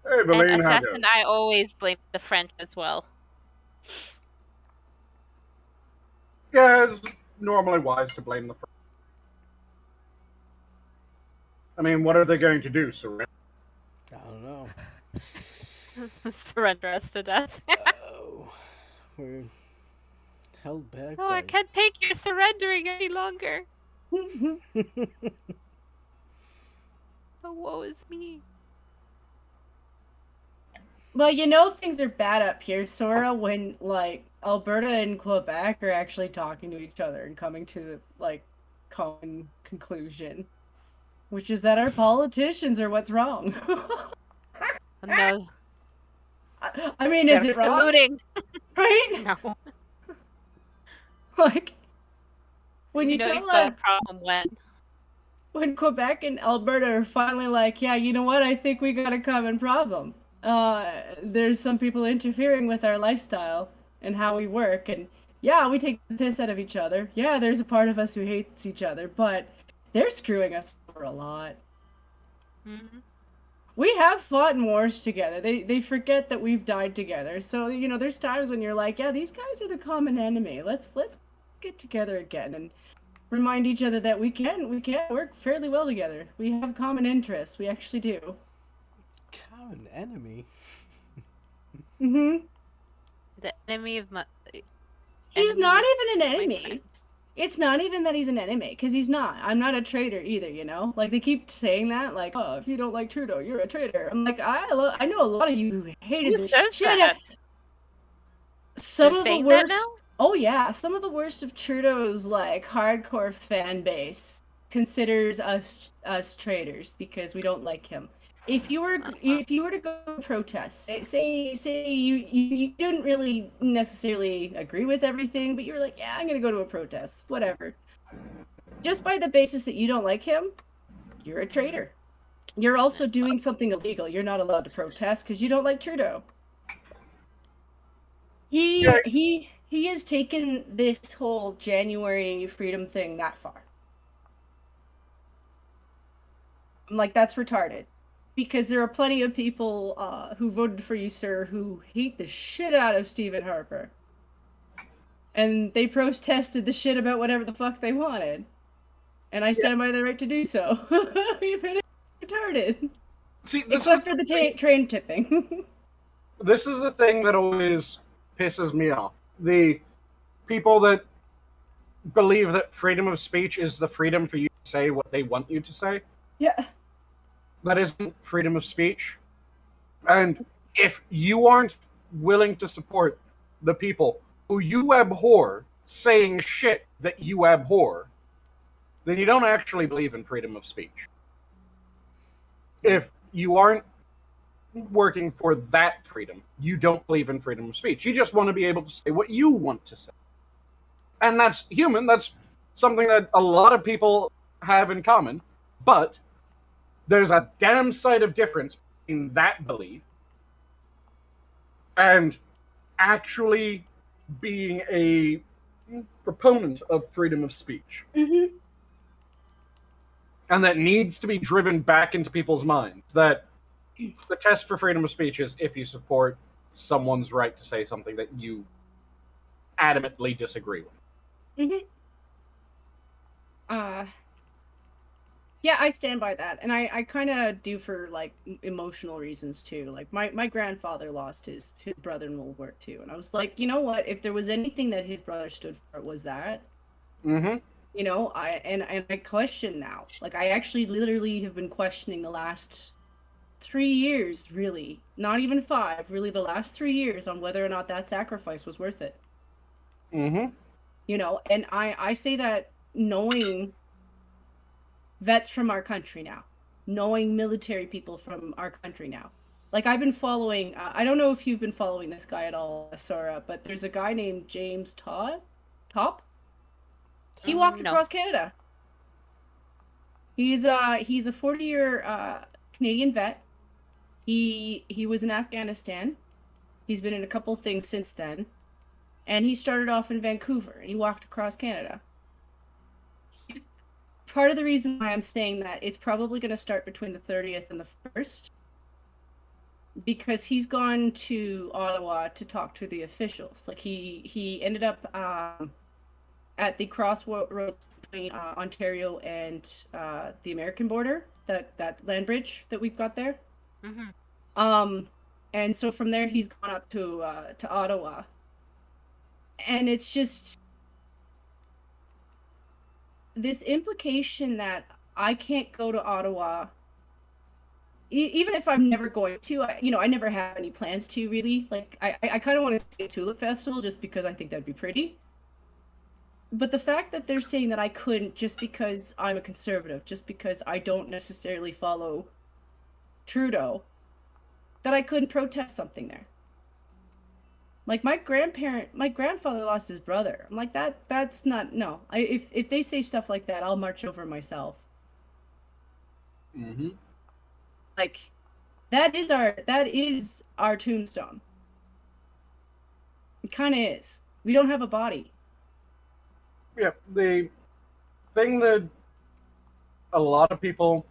Hey, Valine, And how Assassin, goes? I always blame the French as well. Yeah, it's normally wise to blame the French. I mean, what are they going to do, Sora? I don't know. Surrender us to death. Oh, we're held back No, by... I can't take your surrendering any longer. Oh, woe is me. Well, you know things are bad up here, Sora, when, like, Alberta and Quebec are actually talking to each other and coming to, like, common conclusion. Which is that our politicians are what's wrong. No. I mean, is They're it wrong? colluding. Right? No. Like, when you know tell you've got a problem when Quebec and Alberta are finally like, yeah, you know what, I think we got a common problem. There's some people interfering with our lifestyle and how we work, and yeah, we take the piss out of each other. Yeah, there's a part of us who hates each other, but they're screwing us over a lot. Mm-hmm. We have fought in wars together. They forget that we've died together. So, you know, there's times when you're like, yeah, these guys are the common enemy. Let's get together again and remind each other that we can work fairly well together. We have common interests. We actually do. Common enemy? Mm-hmm. The enemy of my... He's not even an enemy. It's not even that he's an enemy, because he's not. I'm not a traitor either, you know? Like, they keep saying that, like, oh, if you don't like Trudeau, you're a traitor. I'm like, I know a lot of you who hated the shit out. Some of the worst... That now? Oh, yeah. Some of the worst of Trudeau's, like, hardcore fan base considers us traitors because we don't like him. If you were to go protest, say you didn't really necessarily agree with everything, but you were like, yeah, I'm gonna go to a protest, whatever. Just by the basis that you don't like him, you're a traitor. You're also doing something illegal. You're not allowed to protest because you don't like Trudeau. He has taken this whole January freedom thing that far. I'm like, that's retarded. Because there are plenty of people who voted for you, sir, who hate the shit out of Stephen Harper. And they protested the shit about whatever the fuck they wanted. And I stand by their right to do so. You've been retarded. See, this Except for the train tipping. This is the thing that always pisses me off. The people that believe that freedom of speech is the freedom for you to say what they want you to say. Yeah. That isn't freedom of speech. And if you aren't willing to support the people who you abhor saying shit that you abhor, then you don't actually believe in freedom of speech. If you aren't working for that freedom, you don't believe in freedom of speech. You just want to be able to say what you want to say. And that's human. That's something that a lot of people have in common. But there's a damn sight of difference between that belief and actually being a proponent of freedom of speech. Mm-hmm. And that needs to be driven back into people's minds. That the test for freedom of speech is if you support someone's right to say something that you adamantly disagree with. Mm-hmm. Yeah, I stand by that. And I kind of do for, like, emotional reasons, too. Like, my grandfather lost his brother in World War II. And I was like, you know what? If there was anything that his brother stood for, it was that. Mm-hmm. You know, I question now. Like, I actually literally have been questioning the last 3 years, really. Not even 5. Really, the last 3 years on whether or not that sacrifice was worth it. Mm-hmm. You know, and I say that knowing vets from our country now, knowing military people from our country now. Like, I've been following, I don't know if you've been following this guy at all, Sora, but there's a guy named James Top. He walked across Canada. He's a 40-year Canadian vet. He was in Afghanistan. He's been in a couple things since then. And he started off in Vancouver, and he walked across Canada. Part of the reason why I'm saying that is probably going to start between the 30th and the 1st, because he's gone to Ottawa to talk to the officials. Like, he ended up at the crossroads between Ontario and the American border, that land bridge that we've got there. Mm-hmm. And so from there, he's gone up to Ottawa. And it's just this implication that I can't go to Ottawa, even if I'm never going to. I never have any plans to, really. Like, I kind of want to see a Tulip Festival just because I think that'd be pretty. But the fact that they're saying that I couldn't just because I'm a conservative, just because I don't necessarily follow Trudeau, that I couldn't protest something there. Like, my grandfather lost his brother. I'm like, that's not, no. If they say stuff like that, I'll march over myself. Mm-hmm. Like, that is our tombstone. It kind of is. We don't have a body. Yeah, the thing that a lot of people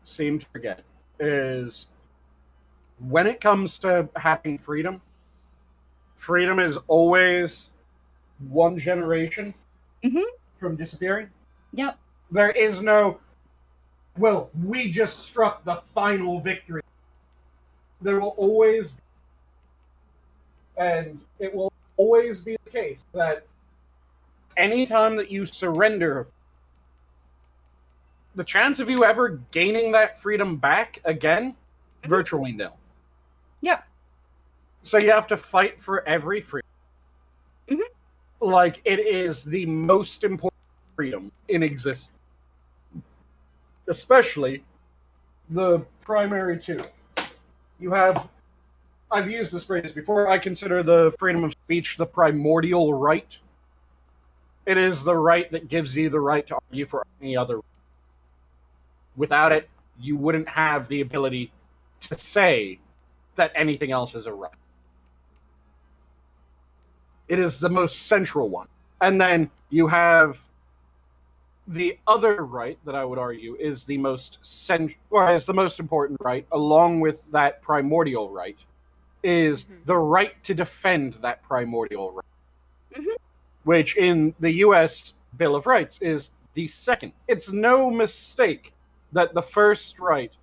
seem to forget is when it comes to having freedom is always one generation from disappearing. Yep. There is no, well, we just struck the final victory. There will always, and it will always be the case that anytime that you surrender, the chance of you ever gaining that freedom back again, virtually nil. Yep. So you have to fight for every freedom. Mm-hmm. Like, it is the most important freedom in existence. Especially the primary two. You have, I've used this phrase before, I consider the freedom of speech the primordial right. It is the right that gives you the right to argue for any other. Without it, you wouldn't have the ability to say that anything else is a right. It is the most central one. And then you have the other right that I would argue is the most is the most important right, along with that primordial right, is the right to defend that primordial right. Which in the U.S. Bill of Rights is the second. It's no mistake that the first right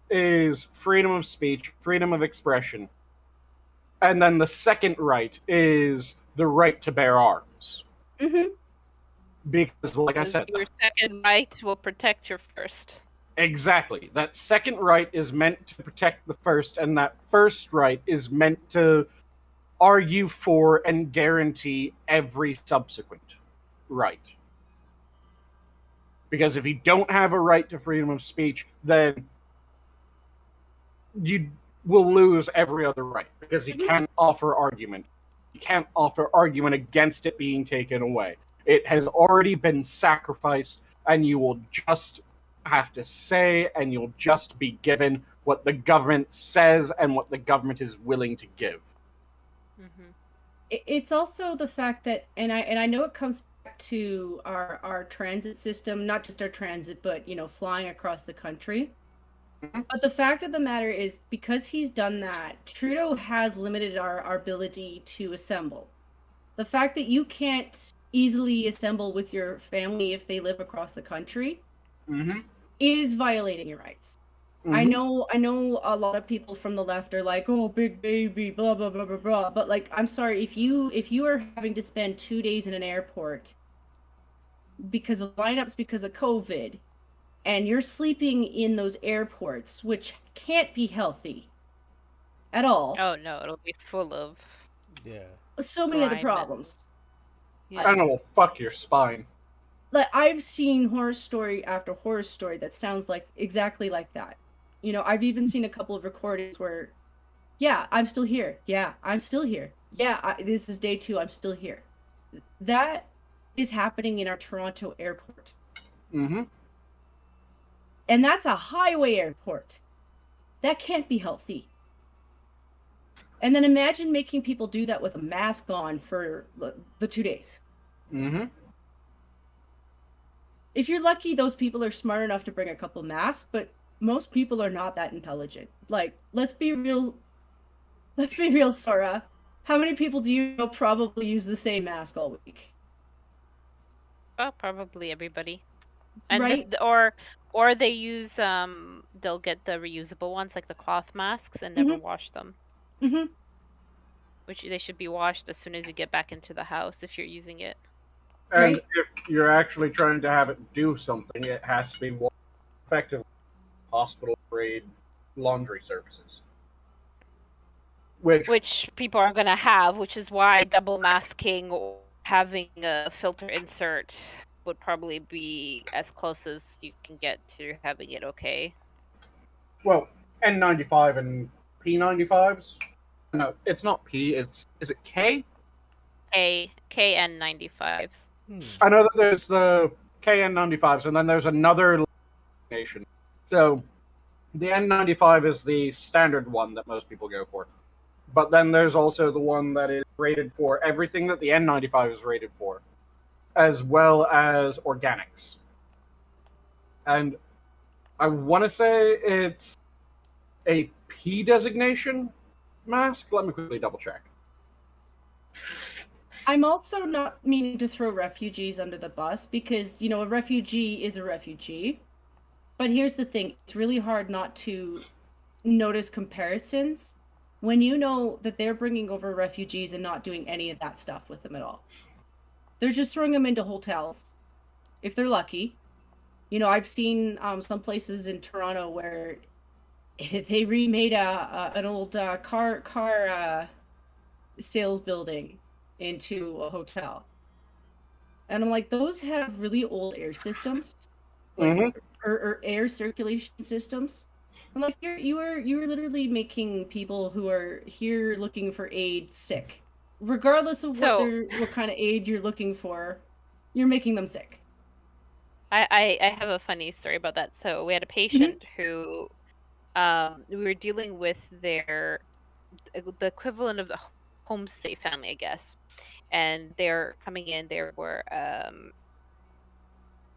is freedom of speech, freedom of expression, and then the second right is the right to bear arms. Because, like I said, your second right will protect your first. Exactly. That second right is meant to protect the first, and that first right is meant to argue for and guarantee every subsequent right. Because if you don't have a right to freedom of speech, then you will lose every other right, because you can't offer argument. You can't offer argument against it being taken away. It has already been sacrificed, and you will just have to say, and you'll just be given what the government says and what the government is willing to give. It's also the fact that, and I know it comes back to our transit system, not just our transit, but, flying across the country. But the fact of the matter is, because he's done that, Trudeau has limited our ability to assemble. The fact that you can't easily assemble with your family if they live across the country is violating your rights. I know a lot of people from the left are like, oh, big baby, blah, blah, blah, blah, blah. But, like, I'm sorry, if you are having to spend 2 days in an airport because of lineups because of COVID, and you're sleeping in those airports, which can't be healthy at all. Oh, no, it'll be full of... So many other problems. Yeah. I know, fuck your spine. Like, I've seen horror story after horror story that sounds like exactly like that. You know, I've even seen a couple of recordings where, yeah, I'm still here. Yeah, I'm still here. Yeah, this is day 2. I'm still here. That is happening in our Toronto airport. Mm-hmm. And that's a highway airport. That can't be healthy. And then imagine making people do that with a mask on for the 2 days. Mm-hmm. If you're lucky, those people are smart enough to bring a couple masks, but most people are not that intelligent. Like, let's be real, Sora. How many people do you know probably use the same mask all week? Oh, probably everybody. And Right? or they use they'll get the reusable ones like the cloth masks and never wash them. Mm-hmm. Which they should be washed as soon as you get back into the house if you're using it. And Right. if you're actually trying to have it do something, it has to be washed effectively. Hospital-grade laundry services. Which people aren't going to have, which is why double masking or having a filter insert would probably be as close as you can get to having it okay. Well, N95 and P95s? No, it's not P, is it K? KN95s. I know that there's the KN95s, and then there's another nation. So, the N95 is the standard one that most people go for. But then there's also the one that is rated for everything that the N95 is rated for, as well as organics. And I want to say it's a P designation mask. Let me quickly double check. I'm also not meaning to throw refugees under the bus because, you know, a refugee is a refugee. But here's the thing. It's really hard not to notice comparisons when you know that they're bringing over refugees and not doing any of that stuff with them at all. They're just throwing them into hotels, if they're lucky. You know, I've seen some places in Toronto where they remade an old car sales building into a hotel. And I'm like, those have really old air systems, like, or air circulation systems. I'm like, you are literally making people who are here looking for aid sick, regardless of what kind of aid you're looking for. You're making them sick. I have a funny story about that. So we had a patient who we were dealing with the equivalent of the homestay family, I guess. And they're coming in, there were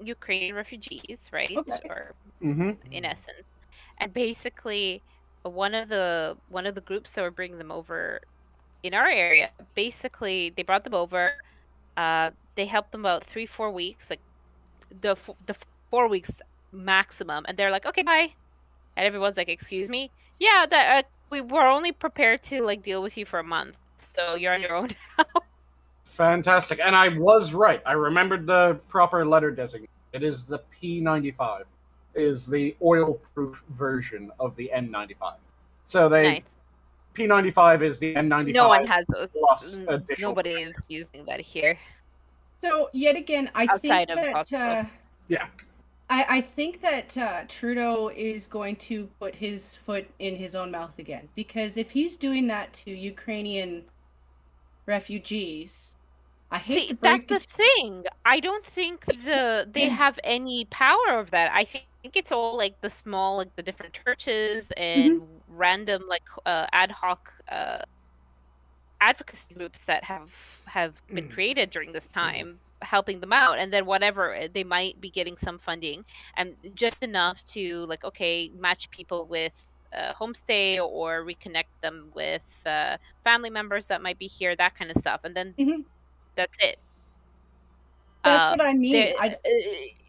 Ukrainian refugees, right? Okay. Or in essence. And basically one of the groups that were bringing them over in our area, basically they brought them over, they helped them about 3-4 weeks, like the 4 weeks maximum, and they're like, okay, bye. And everyone's like, excuse me? Yeah, that we were only prepared to like deal with you for a month, so you're on your own now. Fantastic. And I was right. I remembered the proper letter designation. It is the P95. It is the oil-proof version of the N95. So Nice. P95 is the N95. No one has those. Plus additional Nobody is using that here. So yet again, I Outside think of that hospital. Yeah. I think that Trudeau is going to put his foot in his own mouth again, because if he's doing that to Ukrainian refugees, I hate to break that's the thing. I don't think they have any power of that. I think it's all like the small, like the different churches and random like ad hoc advocacy groups that have been created during this time, helping them out, and then whatever they might be getting some funding and just enough to like, okay, match people with homestay or reconnect them with family members that might be here, that kind of stuff, and then that's it. That's what I mean.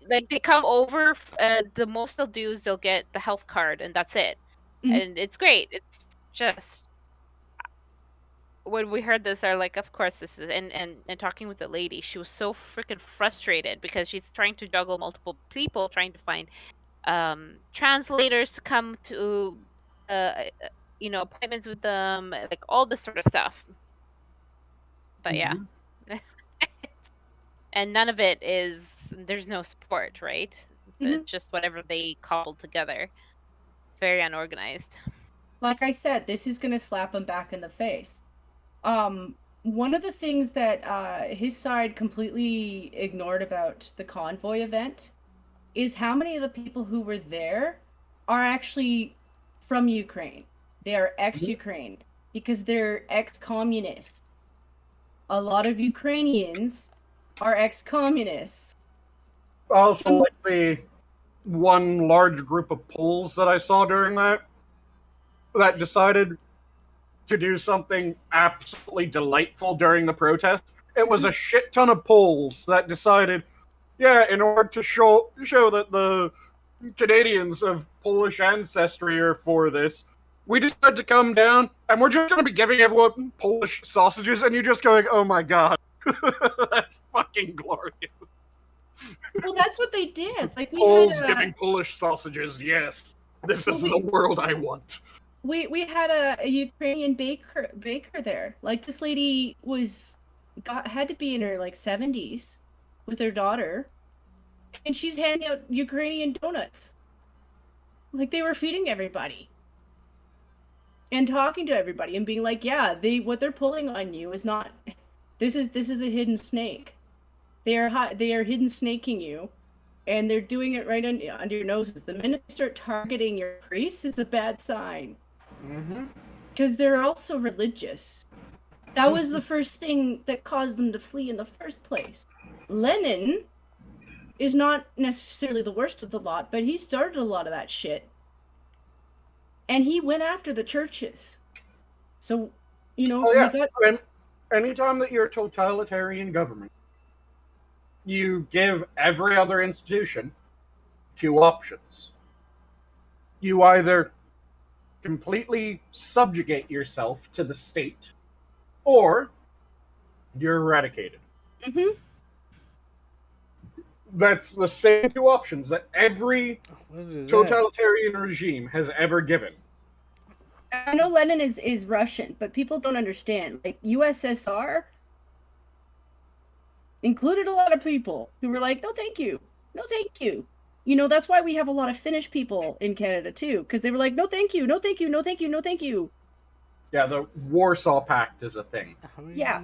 Like they come over, the most they'll do is they'll get the health card, and that's it. And it's great. It's just when we heard this, are like, of course this is, and talking with the lady, she was so freaking frustrated because she's trying to juggle multiple people, trying to find translators to come to appointments with them, like all this sort of stuff. But yeah. and none of it is, there's no support, right? Just whatever they cobbled together. Very unorganized. Like I said, this is going to slap him back in the face. One of the things that his side completely ignored about the convoy event is how many of the people who were there are actually from Ukraine. They are ex-Ukraine because they're ex-communists. A lot of Ukrainians are ex-communists. Also, like the one large group of Poles that I saw during that decided to do something absolutely delightful during the protest. It was a shit ton of Poles that decided, yeah, in order to show that the Canadians of Polish ancestry are for this, we decided to come down, and we're just going to be giving everyone Polish sausages, and you're just going, oh my god, that's fucking glorious. Well, that's what they did. Like, Poles giving Polish sausages, yes. This is the world I want. We had a Ukrainian baker there. Like, this lady had to be in her like 70s with her daughter, and she's handing out Ukrainian donuts. Like, they were feeding everybody and talking to everybody and being like, yeah, what they're pulling on you is not. This is a hidden snake. They are hidden snaking you, and they're doing it right under your noses. The minute they start targeting your priests, it's a bad sign. Because they're also religious. That was the first thing that caused them to flee in the first place. Lenin is not necessarily the worst of the lot, but he started a lot of that shit. And he went after the churches. So, anytime that you're a totalitarian government, you give every other institution two options. You either completely subjugate yourself to the state, or you're eradicated. That's the same two options that every totalitarian regime has ever given. I know Lenin is Russian, but people don't understand. Like, USSR included a lot of people who were like, no thank you, no thank you. You know, that's why we have a lot of Finnish people in Canada too, because they were like, no thank you, no thank you, no thank you, no thank you. Yeah, the Warsaw Pact is a thing. Yeah.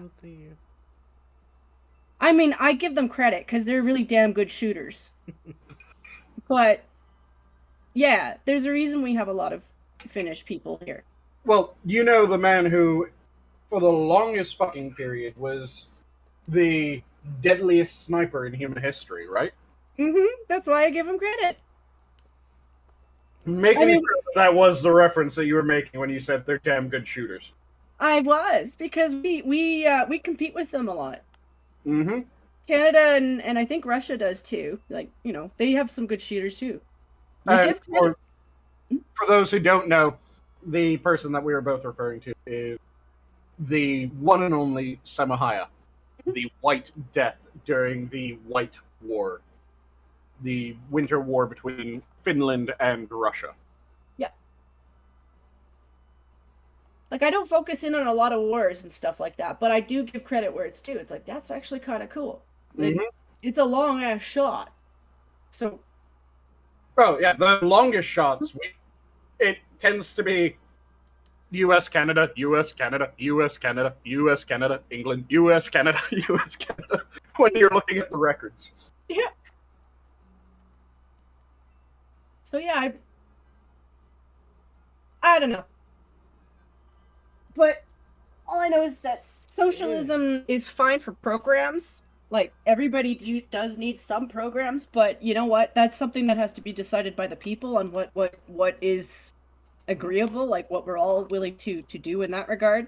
I mean, I give them credit because they're really damn good shooters. But yeah, there's a reason we have a lot of Finnish people here. Well, you know the man who, for the longest fucking period, was the deadliest sniper in human history, right? That's why I give him credit. Sure that was the reference that you were making when you said they're damn good shooters. I was, because we compete with them a lot. Canada and I think Russia does too. Like, you know, they have some good shooters too. For those who don't know, the person that we were both referring to is the one and only Samahaya, the White Death during the White War, the winter war between Finland and Russia. Yeah. Like, I don't focus in on a lot of wars and stuff like that, but I do give credit where it's due. It's like, that's actually kind of cool. It's a long ass shot. So. Oh yeah, the longest shots. It tends to be U.S. Canada, U.S. Canada, U.S. Canada, U.S. Canada, England, U.S. Canada, U.S. Canada. When you're looking at the records. Yeah. So yeah, I don't know. But all I know is that socialism is fine for programs. Like, everybody does need some programs, but you know what? That's something that has to be decided by the people on what is agreeable, like what we're all willing to do in that regard.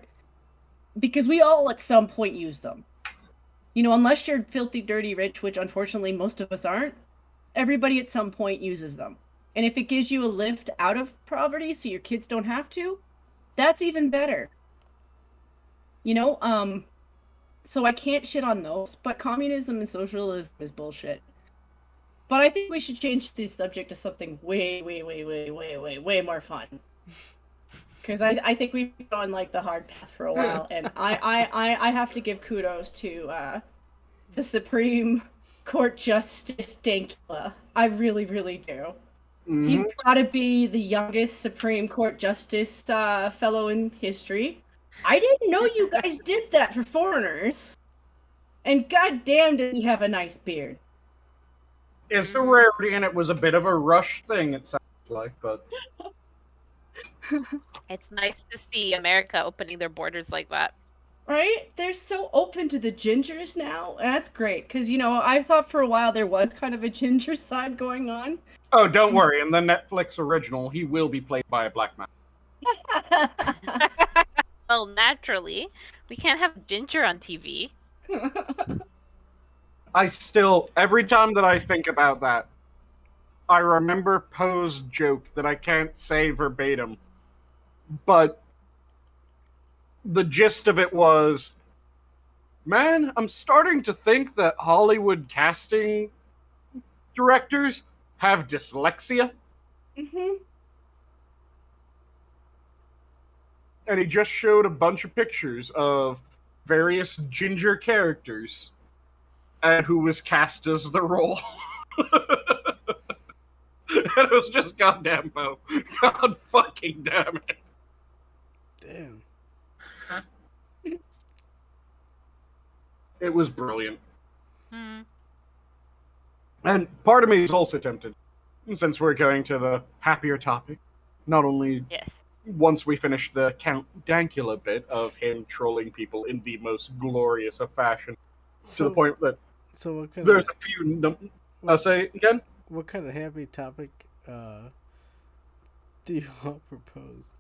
Because we all at some point use them. You know, unless you're filthy, dirty, rich, which unfortunately most of us aren't, everybody at some point uses them. And if it gives you a lift out of poverty so your kids don't have to, that's even better. You know, so I can't shit on those, but communism and socialism is bullshit. But I think we should change the subject to something way more fun. Because I think we've been on like the hard path for a while, and I have to give kudos to the Supreme Court Justice Dankula. I really, really do. Mhm. He's got to be the youngest Supreme Court Justice fellow in history. I didn't know you guys did that for foreigners. And goddamn, did he have a nice beard. It's a rarity, and it was a bit of a rush thing, it sounds like, but... It's nice to see America opening their borders like that. Right? They're so open to the gingers now, and that's great, because, you know, I thought for a while there was kind of a ginger side going on. Oh, don't worry, in the Netflix original, he will be played by a black man. Well, naturally. We can't have Ginger on TV. I still, every time that I think about that, I remember Poe's joke that I can't say verbatim, but the gist of it was, man, I'm starting to think that Hollywood casting directors have dyslexia. Mm-hmm. And he just showed a bunch of pictures of various ginger characters and who was cast as the role. And it was just goddamn Poe. God fucking damn it. Damn. It was brilliant. Hmm. And part of me is also tempted, since we're going to the happier topic, not only Yes. once we finish the Count Dankula bit of him trolling people in the most glorious of fashion, to the point that So what kind there's of a few... I'll say it again? what kind of happy topic do you all propose?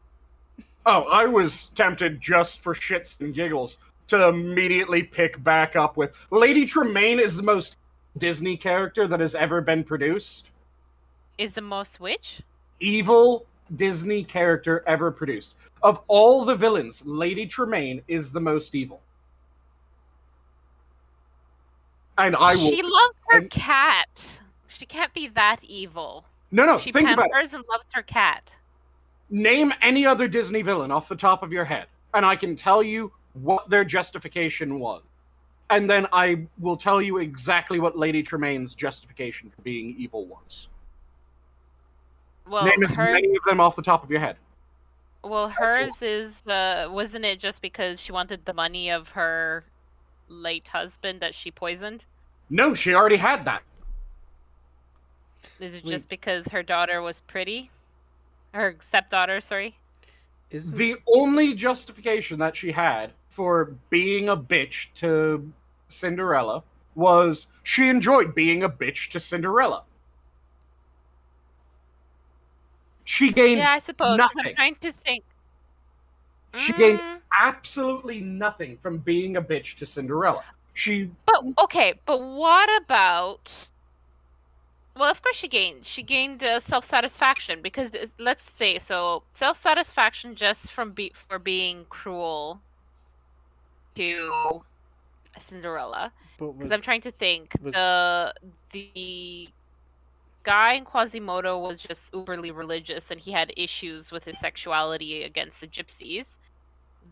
Oh, I was tempted just for shits and giggles to immediately pick back up with Lady Tremaine is the most Disney character that has ever been produced. Is the most which? Evil Disney character ever produced. Of all the villains, Lady Tremaine is the most evil. And I will... She loves her cat. She can't be that evil. No, She think about it. pampers and loves her cat. Name any other Disney villain off the top of your head, and I can tell you what their justification was. And then I will tell you exactly what Lady Tremaine's justification for being evil was. Well, Name as many of them off the top of your head. Well, hers is, wasn't it just because she wanted the money of her late husband that she poisoned? No, she already had that. Is it just because her daughter was pretty? Her stepdaughter, sorry? The only justification that she had for being a bitch to Cinderella was she enjoyed being a bitch to Cinderella. She gained Yeah, I suppose. nothing. I'm trying to think. She gained absolutely nothing from being a bitch to Cinderella. But what about... Well, of course she gained. She gained self-satisfaction because let's say so self-satisfaction just from for being cruel to Cinderella. Because I'm trying to think. The guy in Quasimodo was just uberly religious and he had issues with his sexuality against the gypsies.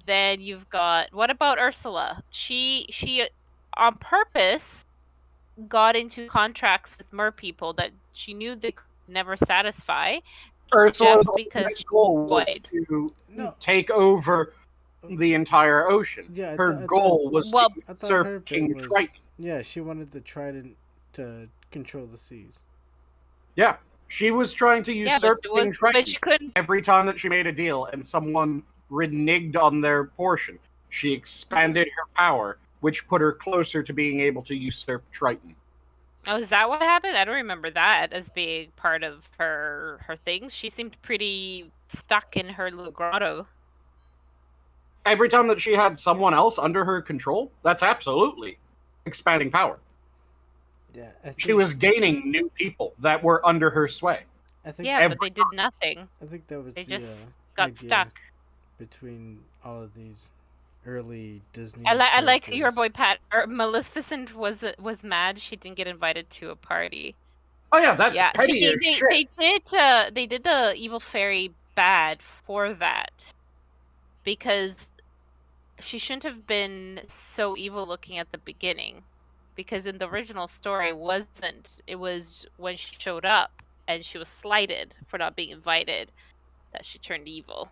Then you've got, what about Ursula? She on purpose got into contracts with mer people that she knew they could never satisfy. Ursula's just because she goal was would. to take over the entire ocean. Yeah, her goal was to I thought her usurp bit King was- Triton. Yeah, she wanted the trident to control the seas. Yeah, she was trying to Yeah, usurp but King Triton. but she couldn't. Every time that she made a deal and someone reneged on their portion, she expanded her power, which put her closer to being able to usurp Triton. Oh, is that what happened? I don't remember that as being part of her things. She seemed pretty stuck in her little grotto. Every time that she had someone else under her control, that's absolutely expanding power. Yeah, She was gaining new people that were under her sway. I think Yeah, but they did nothing. I think that was They the, just got idea stuck. between all of these early Disney. I like your characters. boy Pat. Maleficent was mad she didn't get invited to a party. Oh yeah, that's petty see, as shit. they did the evil fairy bad for that because she shouldn't have been so evil looking at the beginning. because in the original story it was when she showed up and she was slighted for not being invited that she turned evil.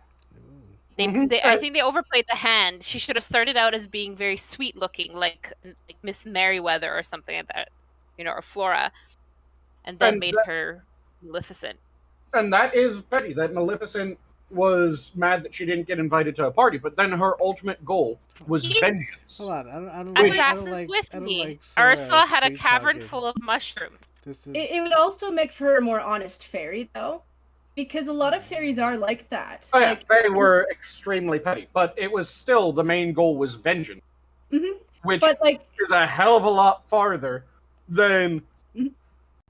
I think they overplayed the hand. She should have started out as being very sweet looking, like Miss Merryweather or something like that, or Flora, and then made her Maleficent. And that is petty, that Maleficent was mad that she didn't get invited to a party, but then her ultimate goal was vengeance. Hold on, I don't like Ursula had a cavern full of mushrooms. It would also make for her a more honest fairy, though, because a lot of fairies are like that. Oh, yeah, they were extremely petty, but it was still, the main goal was vengeance, which is a hell of a lot farther than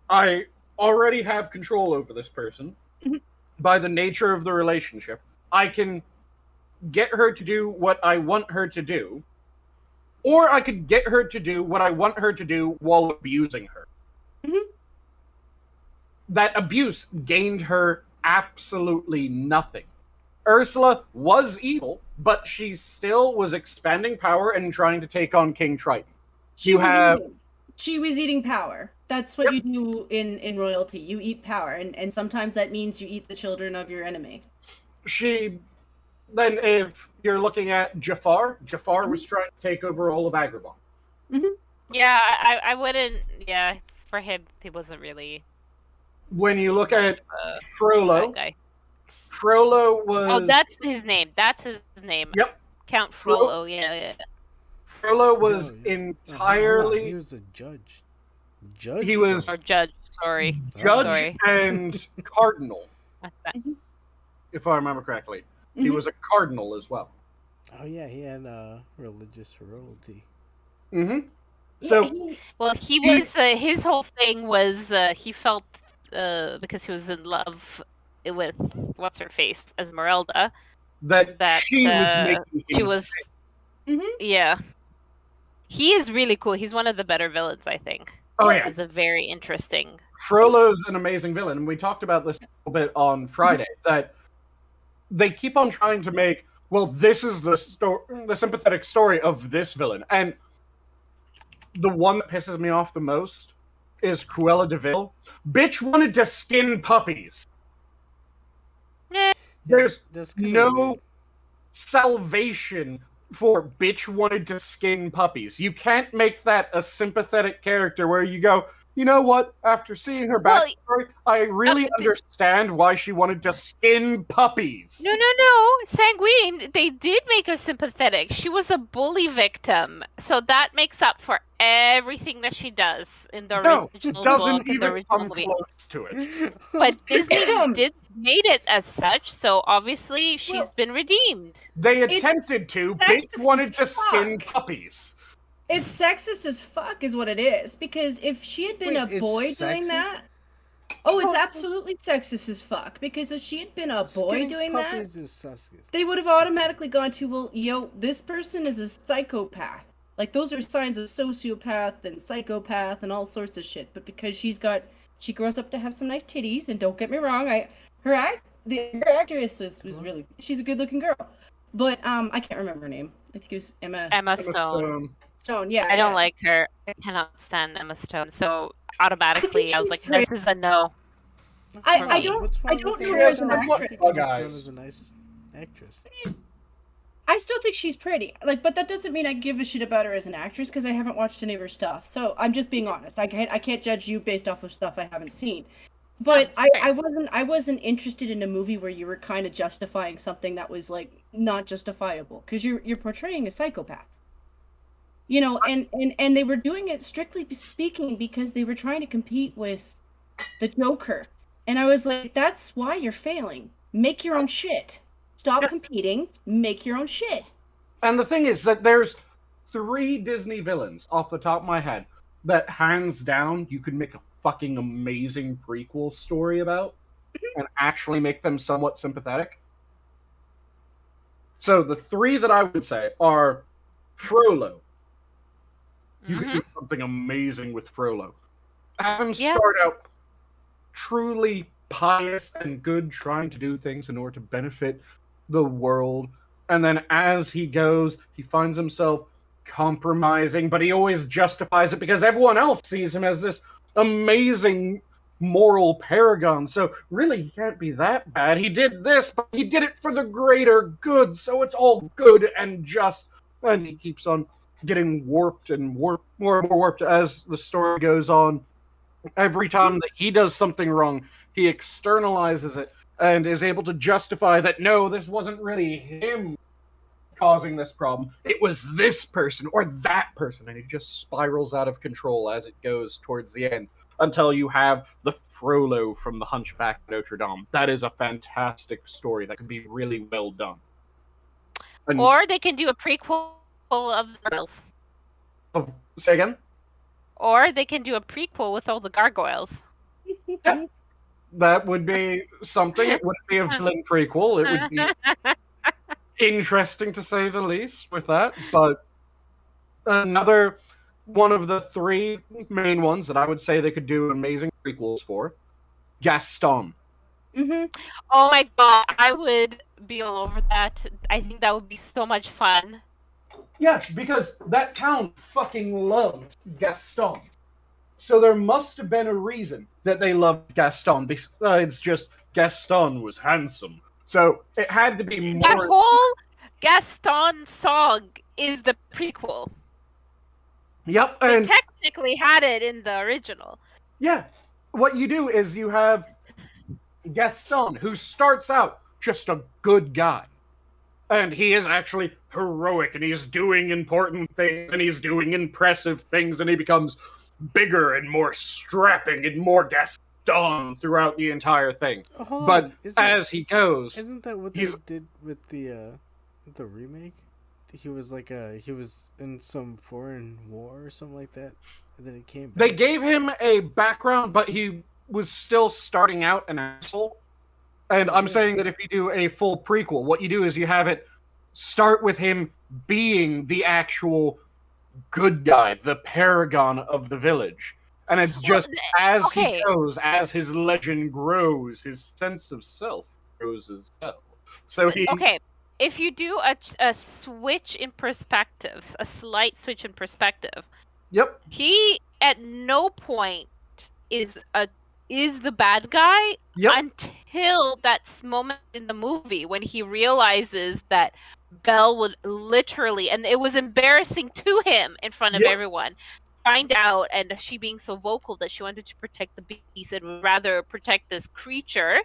I already have control over this person. By the nature of the relationship, I can get her to do what I want her to do, or I could get her to do what I want her to do while abusing her. That abuse gained her absolutely nothing. Ursula was evil, but she still was expanding power and trying to take on King Triton. She was eating power. That's what you do in royalty. You eat power, and sometimes that means you eat the children of your enemy. Then if you're looking at Jafar was trying to take over all of Agrabah. Yeah, I wouldn't, for him, he wasn't really... When you look at Frollo, Frollo was... Oh, that's his name. Yep. Count Frollo, yeah. Frollo was entirely... He was a judge. He was... Or judge, sorry. Judge and cardinal. If I remember correctly. He was a cardinal as well. Oh yeah, he had religious royalty. So... Well, he was... his whole thing was he felt... because he was in love with what's-her-face, Esmeralda. That she was making him sick. Yeah. He is really cool. He's one of the better villains, I think. Oh, yeah. He's a very interesting... Frollo's an amazing villain, and we talked about this a little bit on Friday, that they keep on trying to make, well, this is the sympathetic story of this villain. And the one that pisses me off the most is Cruella de Vil. Bitch wanted to skin puppies. There's no salvation for bitch wanted to skin puppies. You can't make that a sympathetic character where you go, you know what? After seeing her backstory, I really understand why she wanted to skin puppies. No. Sanguine, they did make her sympathetic. She was a bully victim. So that makes up for everything that she does in the original book. It doesn't even come close to it. But Disney made it as such, so obviously she's been redeemed. They attempted to. Bitch wanted to skin puppies. It's sexist as fuck is what it is, because if she had been a boy doing that... Oh, it's absolutely sexist as fuck, because if she had been a boy doing that, they would have automatically gone to, well, this person is a psychopath. Like, those are signs of sociopath and psychopath and all sorts of shit, but because she grows up to have some nice titties, and don't get me wrong, her actress was really, she's a good looking girl. But, I can't remember her name. I think it was Emma Stone. Yeah. I don't like her. I cannot stand Emma Stone. So automatically, I was like, "This is a no." I don't know her as an actress. Emma Stone is a nice actress. I still think she's pretty. But that doesn't mean I give a shit about her as an actress because I haven't watched any of her stuff. So I'm just being honest. I can't judge you based off of stuff I haven't seen. But I wasn't interested in a movie where you were kind of justifying something that was like not justifiable because you're portraying a psychopath. And they were doing it strictly speaking because they were trying to compete with the Joker. And I was like, that's why you're failing. Make your own shit. Stop competing. Make your own shit. And the thing is that there's 3 Disney villains off the top of my head that hands down you could make a fucking amazing prequel story about and actually make them somewhat sympathetic. So the 3 that I would say are Frollo. You could do something amazing with Frollo. Have him start out truly pious and good, trying to do things in order to benefit the world. And then as he goes, he finds himself compromising, but he always justifies it because everyone else sees him as this amazing moral paragon. So really, he can't be that bad. He did this, but he did it for the greater good, so it's all good and just. And he keeps on getting warped and more and more warped as the story goes on. Every time that he does something wrong, he externalizes it and is able to justify that, no, this wasn't really him causing this problem. It was this person or that person. And he just spirals out of control as it goes towards the end until you have the Frollo from The Hunchback of Notre Dame. That is a fantastic story that could be really well done. And, or they can do a prequel of the gargoyles. Say again? Or they can do a prequel with all the gargoyles. Yeah. That would be something. It wouldn't be a villain prequel. It would be interesting to say the least with that. But another one of the three main ones that I would say they could do amazing prequels for, Gaston. Mm-hmm. Oh my god, I would be all over that. I think that would be so much fun. Yeah, because that town fucking loved Gaston. So there must have been a reason that they loved Gaston, besides just Gaston was handsome. So it had to be more... That whole Gaston song is the prequel. Yep, They and... technically had it in the original. Yeah, what you do is you have Gaston, who starts out just a good guy. And he is actually heroic, and he's doing important things, and he's doing impressive things, and he becomes bigger and more strapping and more Gaston throughout the entire thing. But as he goes... Isn't that what they did with the remake? He was he was in some foreign war or something like that, and then he came back. They gave him a background, but he was still starting out an asshole. And I'm saying that if you do a full prequel, what you do is you have it start with him being the actual good guy, the paragon of the village. And it's just as he goes, as his legend grows, his sense of self grows as well. So he... Okay, if you do a switch in perspective, a slight switch in perspective, yep, he at no point is the bad guy until that moment in the movie when he realizes that Belle would literally, and it was embarrassing to him in front of everyone, find out, and she being so vocal that she wanted to protect the beast and would rather protect this creature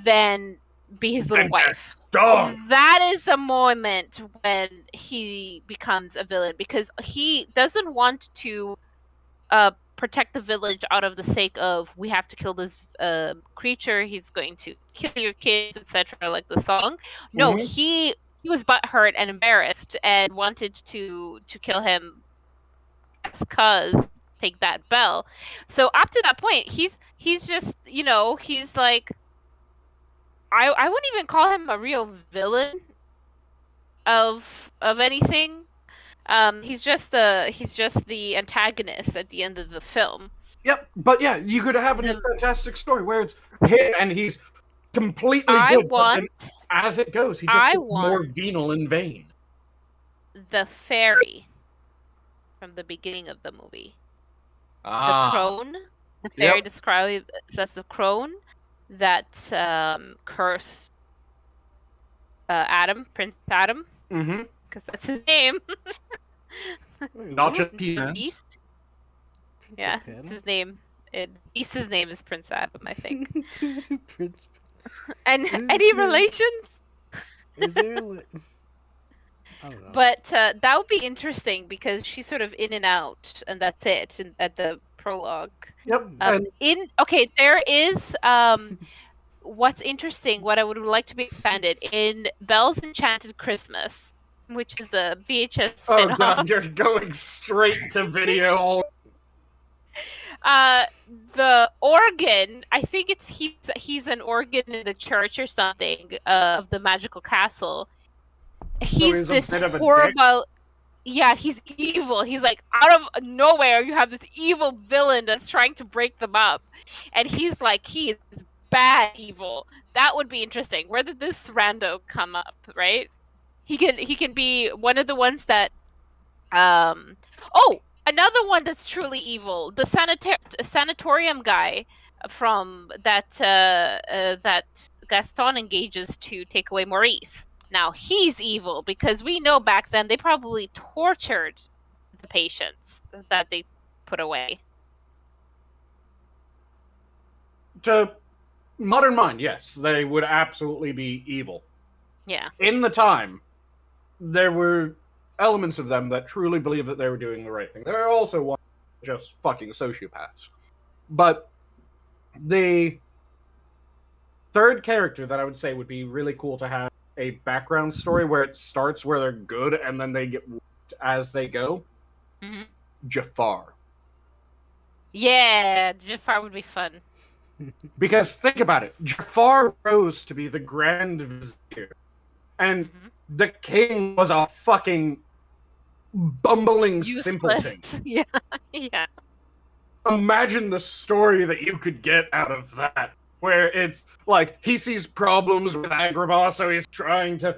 than be his little wife. That is a moment when he becomes a villain, because he doesn't want to protect the village out of the sake of we have to kill this creature, he's going to kill your kids, etc., like the song. No, he was butthurt and embarrassed and wanted to kill him because take that Belle. So up to that point, he's just, he's like, I wouldn't even call him a real villain of anything. He's just the antagonist at the end of the film. Yep, but yeah, you could have a fantastic story where it's him and he's completely good. But as it goes, he just gets more venal and vain. The fairy from the beginning of the movie. The crone. The fairy describes as the crone that cursed Adam, Prince Adam. Mm-hmm. Because that's his name. Not just Beast. Yeah, it's his name. Beast's name is Prince Adam, I think. Prince. And any relations? Is there? I don't know. But that would be interesting because she's sort of in and out, and that's it. At the prologue. Yep. There is what's interesting. What I would like to be expanded in Belle's Enchanted Christmas, which is a VHS spin-off. Oh god, you're going straight to video. The organ, I think he's an organ in the church or something of the magical castle. He's this horrible. Yeah, he's evil. He's like out of nowhere. You have this evil villain that's trying to break them up, and he's like he is bad evil. That would be interesting. Where did this rando come up? Right? He can be one of the ones that Oh, another one that's truly evil. The sanatorium guy from that Gaston engages to take away Maurice. Now he's evil because we know back then they probably tortured the patients that they put away. To modern mind, yes, they would absolutely be evil. Yeah. In the time, there were elements of them that truly believed that they were doing the right thing. There are also ones just fucking sociopaths. But the third character that I would say would be really cool to have a background story where it starts where they're good and then they get worked as they go. Mm-hmm. Jafar. Yeah, Jafar would be fun. Because think about it. Jafar rose to be the Grand Vizier. And the king was a fucking bumbling simpleton. Yeah, yeah. Imagine the story that you could get out of that. Where it's like, he sees problems with Agrabah, so he's trying to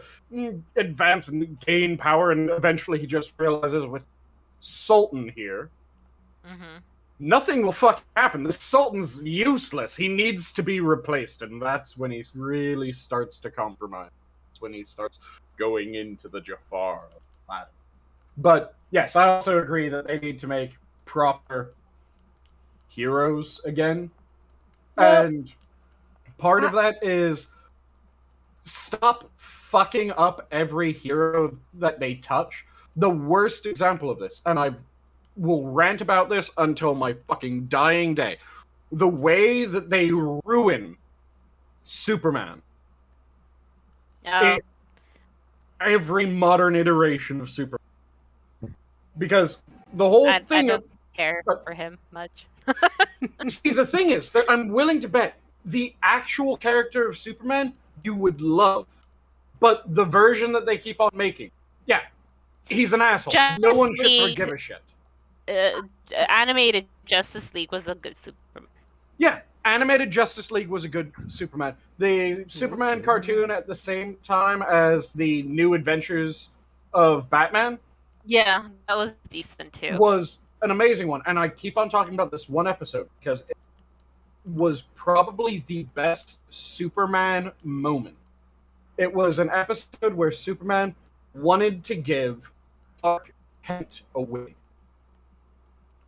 advance and gain power, and eventually he just realizes with Sultan here, nothing will fucking happen. The Sultan's useless. He needs to be replaced, and that's when he really starts to compromise. That's when he starts going into the Jafar ladder. But, yes, I also agree that they need to make proper heroes again. Well, and part of that is stop fucking up every hero that they touch. The worst example of this, and I will rant about this until my fucking dying day, the way that they ruin Superman. Every modern iteration of Superman. Because the whole thing... I don't care for him much. See, the thing is, that I'm willing to bet the actual character of Superman you would love, but the version that they keep on making, yeah, he's an asshole. No one should forgive a shit. Animated Justice League was a good Superman. Yeah, animated Justice League was a good Superman. The Superman cartoon at the same time as the New Adventures of Batman. Yeah, that was decent too. Was an amazing one, and I keep on talking about this one episode because it was probably the best Superman moment. It was an episode where Superman wanted to give Tock Kent away.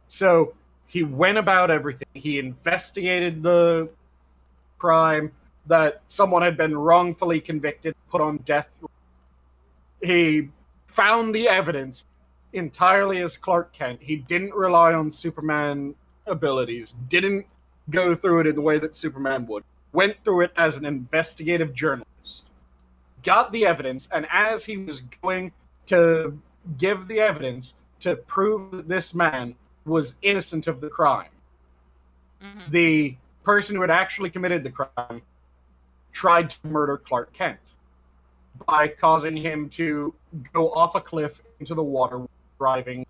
So he went about everything. He investigated the crime that someone had been wrongfully convicted, put on death. He found the evidence entirely as Clark Kent. He didn't rely on Superman abilities, didn't go through it in the way that Superman would, went through it as an investigative journalist, got the evidence, and as he was going to give the evidence to prove that this man was innocent of the crime, the person who had actually committed the crime tried to murder Clark Kent by causing him to go off a cliff into the water, driving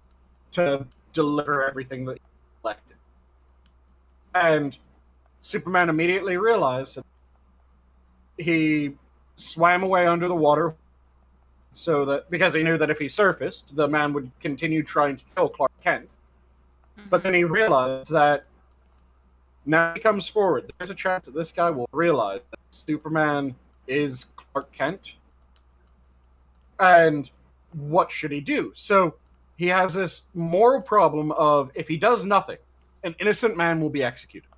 to deliver everything that he collected. And Superman immediately realized that he swam away under the water so that, because he knew that if he surfaced, the man would continue trying to kill Clark Kent. But then he realized that now he comes forward. There's a chance that this guy will realize that Superman is Clark Kent. And what should he do? So he has this moral problem of, if he does nothing, an innocent man will be executed.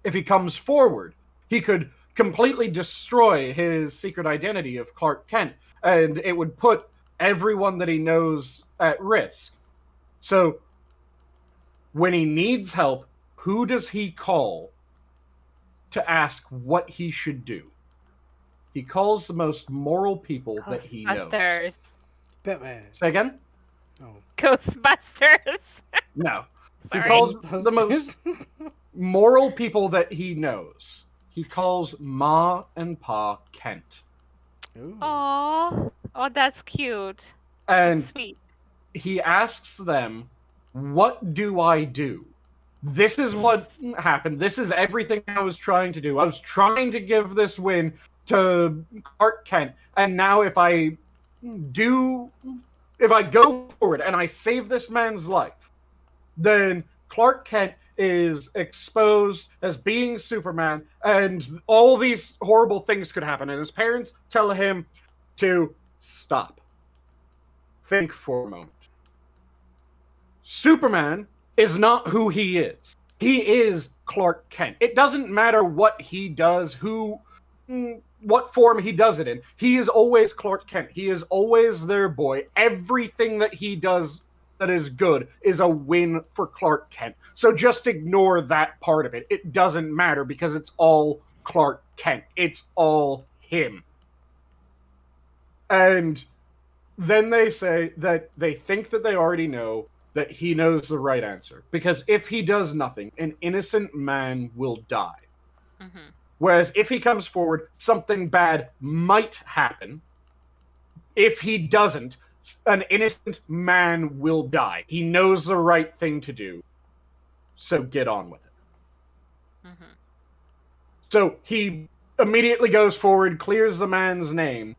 If he comes forward, he could completely destroy his secret identity of Clark Kent, and it would put everyone that he knows at risk. So when he needs help, who does he call to ask what he should do? He calls the most moral people that he knows. Ghostbusters. Batman. Say again? Oh. Ghostbusters. No. Sorry. He calls the most moral people that he knows. He calls Ma and Pa Kent. Aww. Oh, that's cute. And that's sweet. He asks them, what do I do? This is what happened. This is everything I was trying to do. I was trying to give this win to Clark Kent. And now if I do if I go forward and I save this man's life, then Clark Kent is exposed as being Superman, and all these horrible things could happen, and his parents tell him to stop. Think for a moment. Superman is not who he is. He is Clark Kent. It doesn't matter what he does, what form he does it in. He is always Clark Kent. He is always their boy. Everything that he does that is good is a win for Clark Kent. So just ignore that part of it. It doesn't matter because it's all Clark Kent. It's all him. And then they say that they think that they already know that he knows the right answer. Because if he does nothing, an innocent man will die. Mm-hmm. Whereas if he comes forward, something bad might happen. If he doesn't, an innocent man will die. He knows the right thing to do. So get on with it. Mm-hmm. So he immediately goes forward, clears the man's name,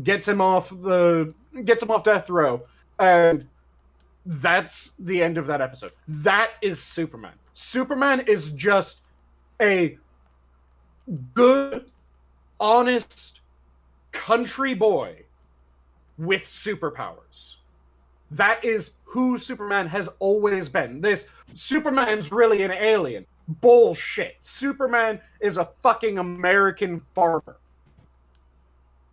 gets him off death row, and that's the end of that episode. That is Superman. Superman is just a good, honest country boy with superpowers. That is who Superman has always been. This Superman's really an alien. Bullshit. Superman is a fucking American farmer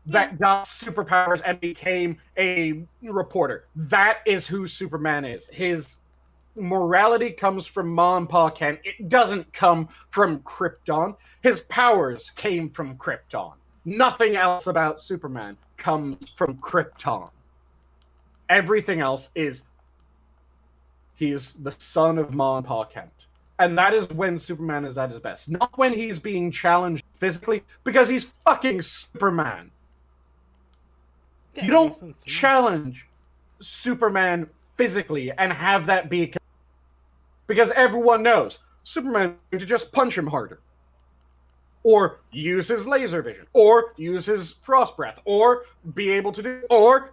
that got superpowers and became a reporter. That is who Superman is. His morality comes from Ma and Pa Kent. It doesn't come from Krypton. His powers came from Krypton. Nothing else about Superman comes from Krypton. Everything else is he's the son of Ma and Pa Kent. And that is when Superman is at his best. Not when he's being challenged physically, because he's fucking Superman. Yeah, you don't challenge Superman physically and have that be... Because everyone knows Superman is going to just punch him harder. Or use his laser vision. Or use his frost breath. Or be able to do... Or...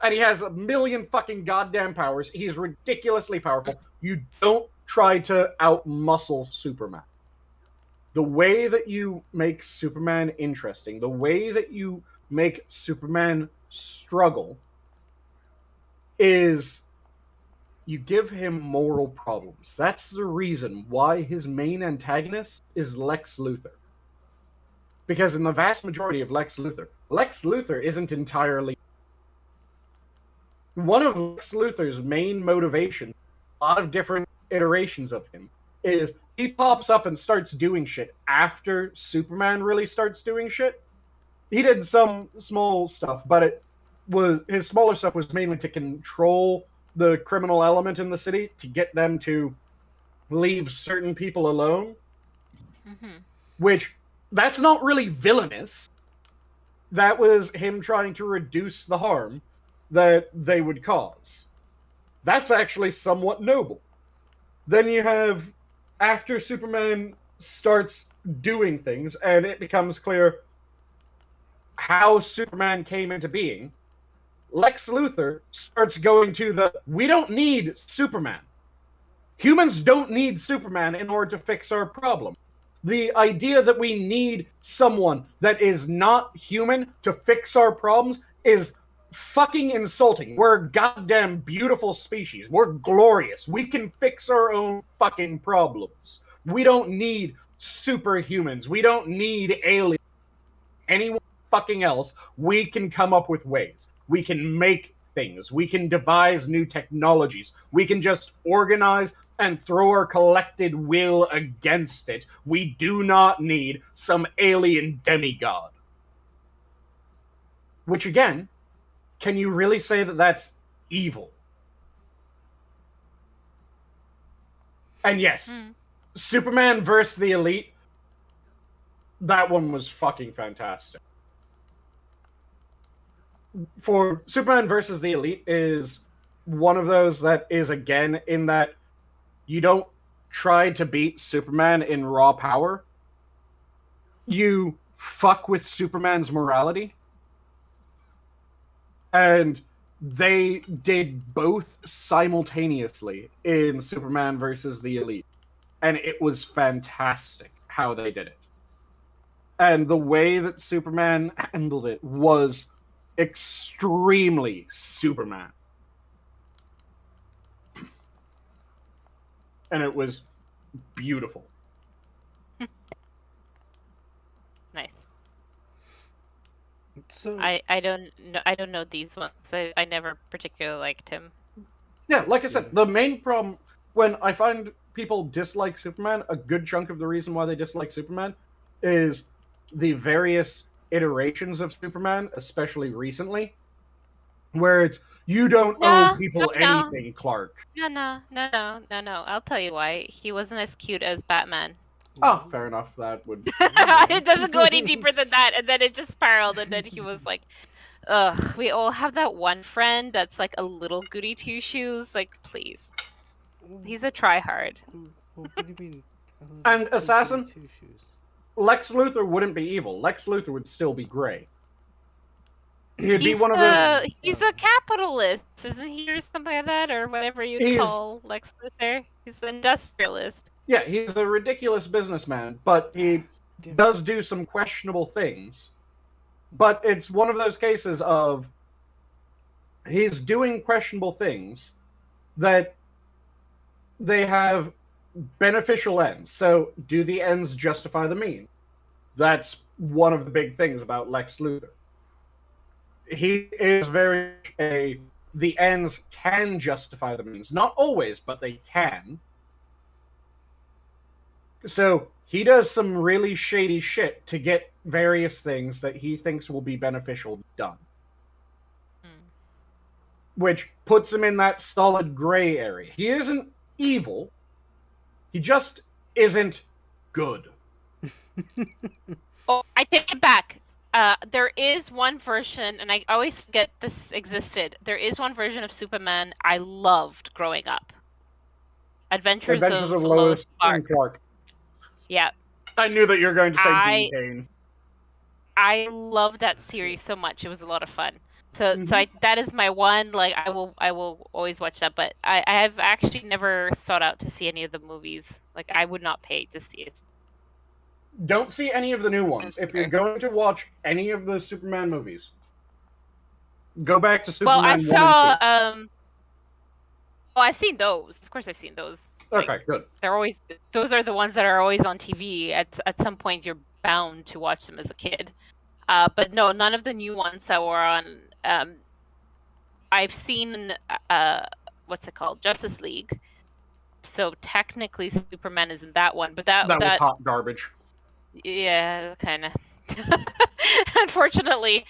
And he has a million fucking goddamn powers. He's ridiculously powerful. You don't try to outmuscle Superman. The way that you make Superman interesting, the way that you make Superman struggle, is you give him moral problems. That's the reason why his main antagonist is Lex Luthor. Because in the vast majority of Lex Luthor isn't entirely... One of Lex Luthor's main motivations, a lot of different iterations of him, is he pops up and starts doing shit after Superman really starts doing shit. He did some small stuff, but his smaller stuff was mainly to control the criminal element in the city, to get them to leave certain people alone. Mm-hmm. Which, that's not really villainous. That was him trying to reduce the harm that they would cause. That's actually somewhat noble. Then you have, after Superman starts doing things, and it becomes clear how Superman came into being, Lex Luthor starts going to the, we don't need Superman. Humans don't need Superman in order to fix our problem. The idea that we need someone that is not human to fix our problems is fucking insulting. We're a goddamn beautiful species. We're glorious. We can fix our own fucking problems. We don't need superhumans. We don't need aliens. Anyone fucking else, we can come up with ways. We can make things. We can devise new technologies. We can just organize and throw our collected will against it. We do not need some alien demigod. Which, again, can you really say that that's evil? And yes, Superman versus the Elite, that one was fucking fantastic. For Superman versus the Elite is one of those that is, again, in that you don't try to beat Superman in raw power. You fuck with Superman's morality. And they did both simultaneously in Superman versus the Elite. And it was fantastic how they did it. And the way that Superman handled it was extremely Superman. And it was beautiful. Nice. So I don't know these ones. I never particularly liked him. Yeah, like I said, the main problem when I find people dislike Superman, a good chunk of the reason why they dislike Superman is the various iterations of Superman, especially recently, where it's you don't owe people anything, Clark. No. I'll tell you why. He wasn't as cute as Batman. Oh, fair enough. That would. It doesn't go any deeper than that, and then it just spiraled, and then he was like, "Ugh, we all have that one friend that's like a little goody two shoes. Like, please, he's a tryhard." What do you mean? And Assassin, Lex Luthor wouldn't be evil. Lex Luthor would still be gray. He'd be one of those. He's a capitalist, isn't he, or something like that, or whatever you'd call Lex Luthor? He's an industrialist. Yeah, he's a ridiculous businessman, but he does do some questionable things. But it's one of those cases of he's doing questionable things that they have beneficial ends. So, do the ends justify the means? That's one of the big things about Lex Luthor. He is very much the ends can justify the means. Not always, but they can. So, he does some really shady shit to get various things that he thinks will be beneficial done. Which puts him in that solid gray area. He isn't evil. He just isn't good. Oh, I take it back. There is one version, and I always forget this existed. There is one version of Superman I loved growing up. Adventures of Lois and Clark. Yeah. I knew that you were going to say Dean Cain. I love that series so much. It was a lot of fun. So that is my one. Like I will always watch that. But I have actually never sought out to see any of the movies. Like I would not pay to see it. Don't see any of the new ones. If you're going to watch any of the Superman movies, go back to Superman. Well, I saw. I've seen those. Of course, I've seen those. Okay, good. They're always those are the ones that are always on TV. At some point, you're bound to watch them as a kid. But no, none of the new ones that were on. I've seen what's it called, Justice League. So technically, Superman is in that one, but that was hot garbage. Yeah, kind of. Unfortunately,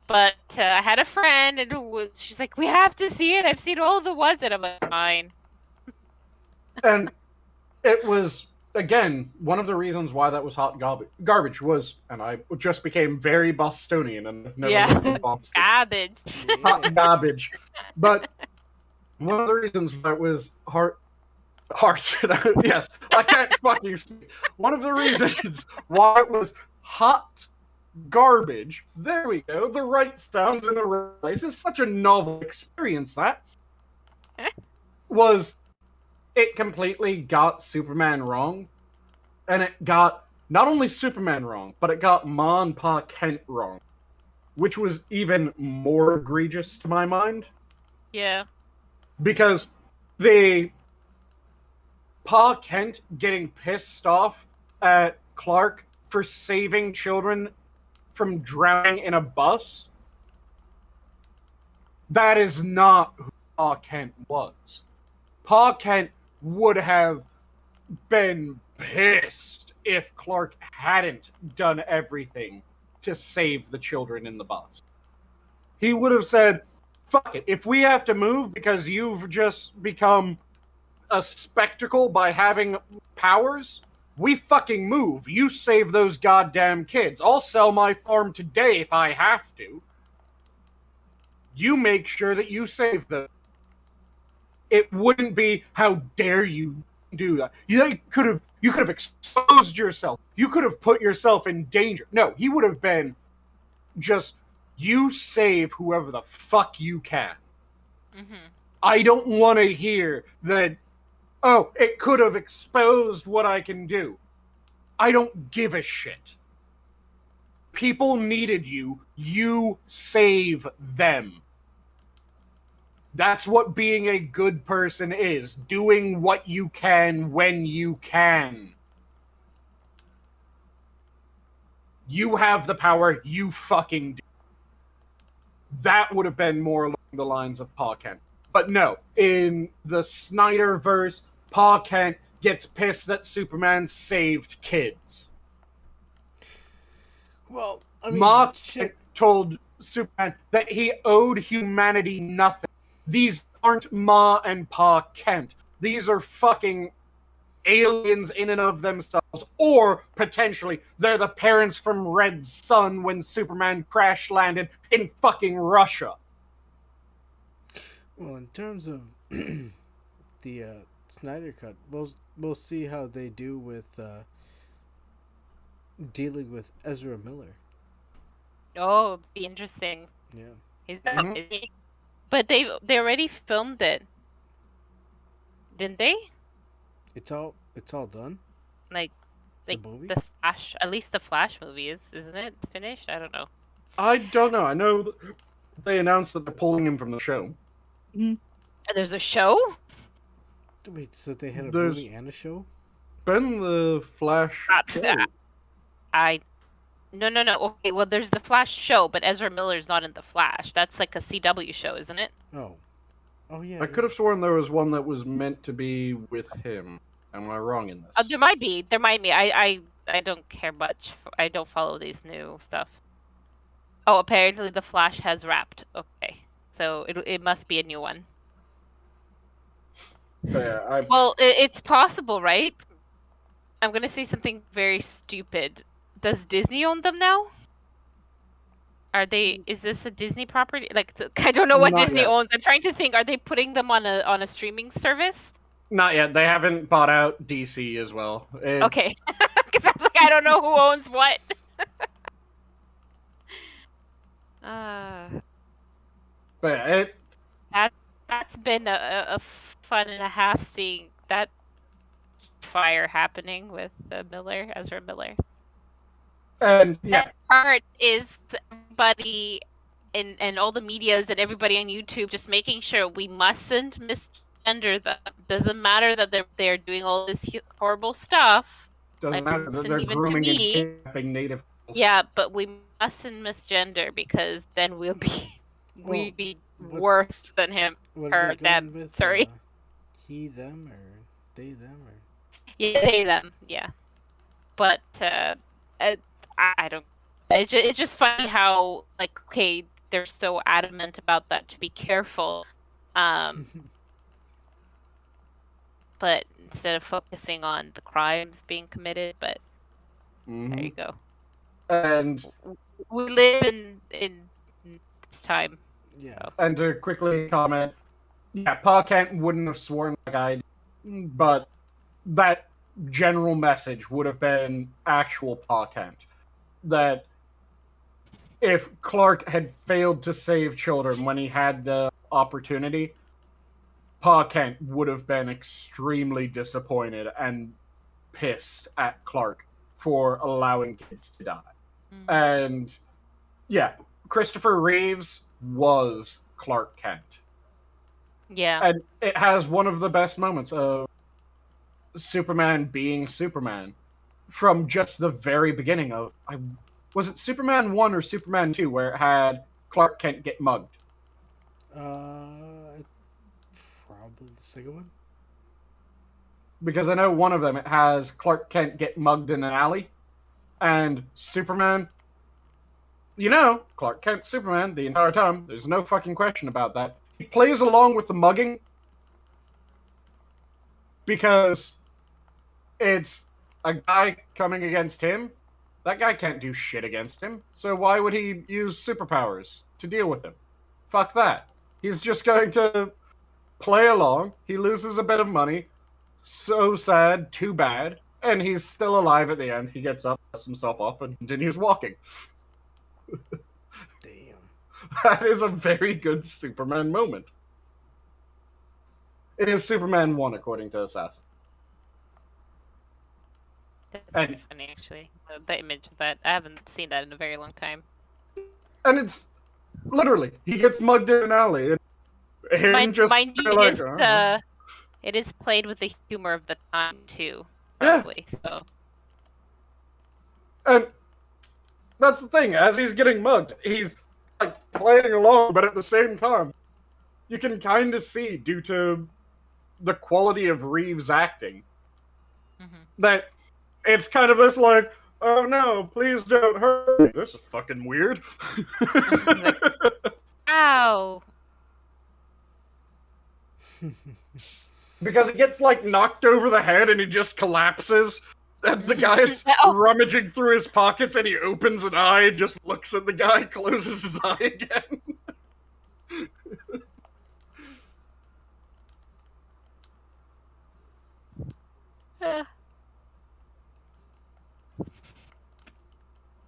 but I had a friend, and she's like, "We have to see it. I've seen all the ones," and I'm like, "Fine." And it was, again, one of the reasons why that was hot garbage was, and I just became very Bostonian and never lived in Boston. Garbage. Hot garbage. But one of the reasons why it was harsh. Yes, I can't fucking speak. One of the reasons why it was hot garbage, there we go, the right sounds in the right place, it's such a novel experience, that was it completely got Superman wrong, and it got not only Superman wrong, but it got Ma and Pa Kent wrong, which was even more egregious to my mind. Yeah. Because the Pa Kent getting pissed off at Clark for saving children from drowning in a bus, that is not who Pa Kent was. Pa Kent would have been pissed if Clark hadn't done everything to save the children in the bus. He would have said, fuck it, if we have to move because you've just become a spectacle by having powers, we fucking move. You save those goddamn kids. I'll sell my farm today if I have to. You make sure that you save them. It wouldn't be, how dare you do that. You could have exposed yourself. You could have put yourself in danger. No, he would have been just You save whoever the fuck you can. Mm-hmm. I don't want to hear that, oh, it could have exposed what I can do. I don't give a shit. People needed you. You save them. That's what being a good person is. Doing what you can when you can. You have the power. You fucking do. That would have been more along the lines of Pa Kent. But no, in the Snyderverse, Pa Kent gets pissed that Superman saved kids. Well, I mean, Ma Kent told Superman that he owed humanity nothing. These aren't Ma and Pa Kent. These are fucking aliens in and of themselves, or potentially they're the parents from Red Sun when Superman crash landed in fucking Russia. Well, in terms of the Snyder Cut, we'll see how they do with dealing with Ezra Miller. Oh, it'd be interesting. Yeah. He's not busy. But they already filmed it, didn't they? It's all done. Like The movie? the Flash, at least the Flash movie isn't it finished? I don't know. I don't know. I know that they announced that they're pulling him from the show. There's a show? Wait, so they had a There's- movie and a show? Ben the Flash. show. No. Okay, well, there's the Flash show, but Ezra Miller's not in the Flash. That's like a CW show, isn't it? Oh yeah. I could have sworn there was one that was meant to be with him. Am I wrong in this? There might be. I don't care much. I don't follow these new stuff. Oh, apparently the Flash has wrapped. Okay, so it must be a new one. Yeah, Well, it's possible, right? I'm gonna say something very stupid. Does Disney own them now? Are they? Is this a Disney property? Like, I don't know what Not Disney yet. owns. I'm trying to think. Are they putting them on a streaming service? Not yet. They haven't bought out DC as well. Okay, because I was like, I don't know who owns what. But That's been a fun and a half seeing that fire happening with Ezra Miller. And yeah, Best part is everybody and all the medias and everybody on YouTube just making sure we mustn't misgender them. Doesn't matter that they're doing all this horrible stuff. doesn't like, matter that listen, they're even to grooming and me. kidnapping native. Yeah, but we mustn't misgender because then we'd be what- worse than him What or are they them. going with? Sorry. He, them, or they, them, or Yeah, they them. Yeah, but I don't. It's just funny how like okay they're so adamant about that to be careful, but instead of focusing on the crimes being committed, but there you go. And We live in this time. yeah. and to quickly comment, yeah, Pa Kent wouldn't have sworn like I did, but that general message would have been actual Pa Kent. That if Clark had failed to save children when he had the opportunity, Pa Kent would have been extremely disappointed and pissed at Clark for allowing kids to die. And yeah, Christopher Reeves was Clark Kent. Yeah. And it has one of the best moments of Superman being Superman from just the very beginning of was it Superman 1 or Superman 2 where it had Clark Kent get mugged? Probably the second one. Because I know one of them it has Clark Kent get mugged in an alley and Superman, Clark Kent Superman the entire time. There's no fucking question about that. He plays along with the mugging because it's a guy coming against him. That guy can't do shit against him. So why would he use superpowers to deal with him? Fuck that. He's just going to play along. He loses a bit of money. So sad, too bad. And he's still alive at the end. He gets up, dusts himself off, and continues walking. Damn. That is a very good Superman moment. It is Superman 1, according to Assassin. That's pretty funny, actually. The image of that. I haven't seen that in a very long time. And it's literally, he gets mugged in an alley. And him Mind just you, like, it is played with the humor of the time, too. Yeah. Probably, so. And that's the thing, as he's getting mugged, he's like playing along, but at the same time, you can kind of see, due to the quality of Reeves' acting, that it's kind of this like, oh no, please don't hurt me. This is fucking weird. Like, ow! Because he gets like knocked over the head and he just collapses. And the guy is rummaging through his pockets and he opens an eye and just looks at the guy, closes his eye again.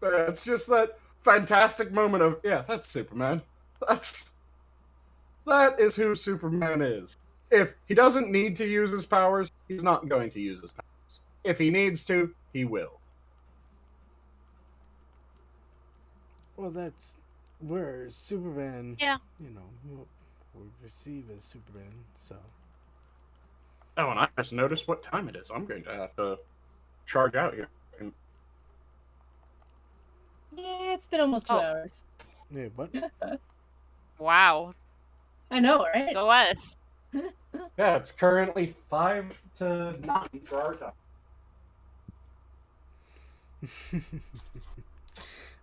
But it's just that fantastic moment of, yeah, that's Superman. That is who Superman is. If he doesn't need to use his powers, he's not going to use his powers. If he needs to, he will. Well, that's where Superman, yeah, you know, we receive as Superman, so. Oh, and I just noticed what time it is. I'm going to have to charge out here. Yeah, it's been almost 2 hours. Wait, what? Wow. I know, right? Go us. Yeah, it's currently 5 to 9 for our time.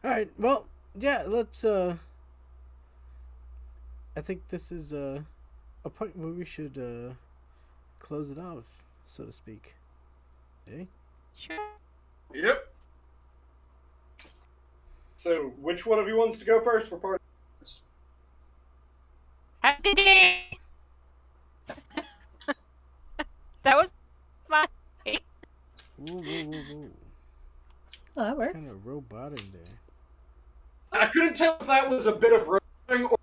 Alright, well, yeah, let's, I think this is, a point where we should, close it off, so to speak. Eh? Sure. Yep. So, which one of you wants to go first for part of this? Have a good day! That was my... Whoa, whoa, whoa, whoa. Oh, that works. Kind of robotic there. I couldn't tell if that was a bit of roasting or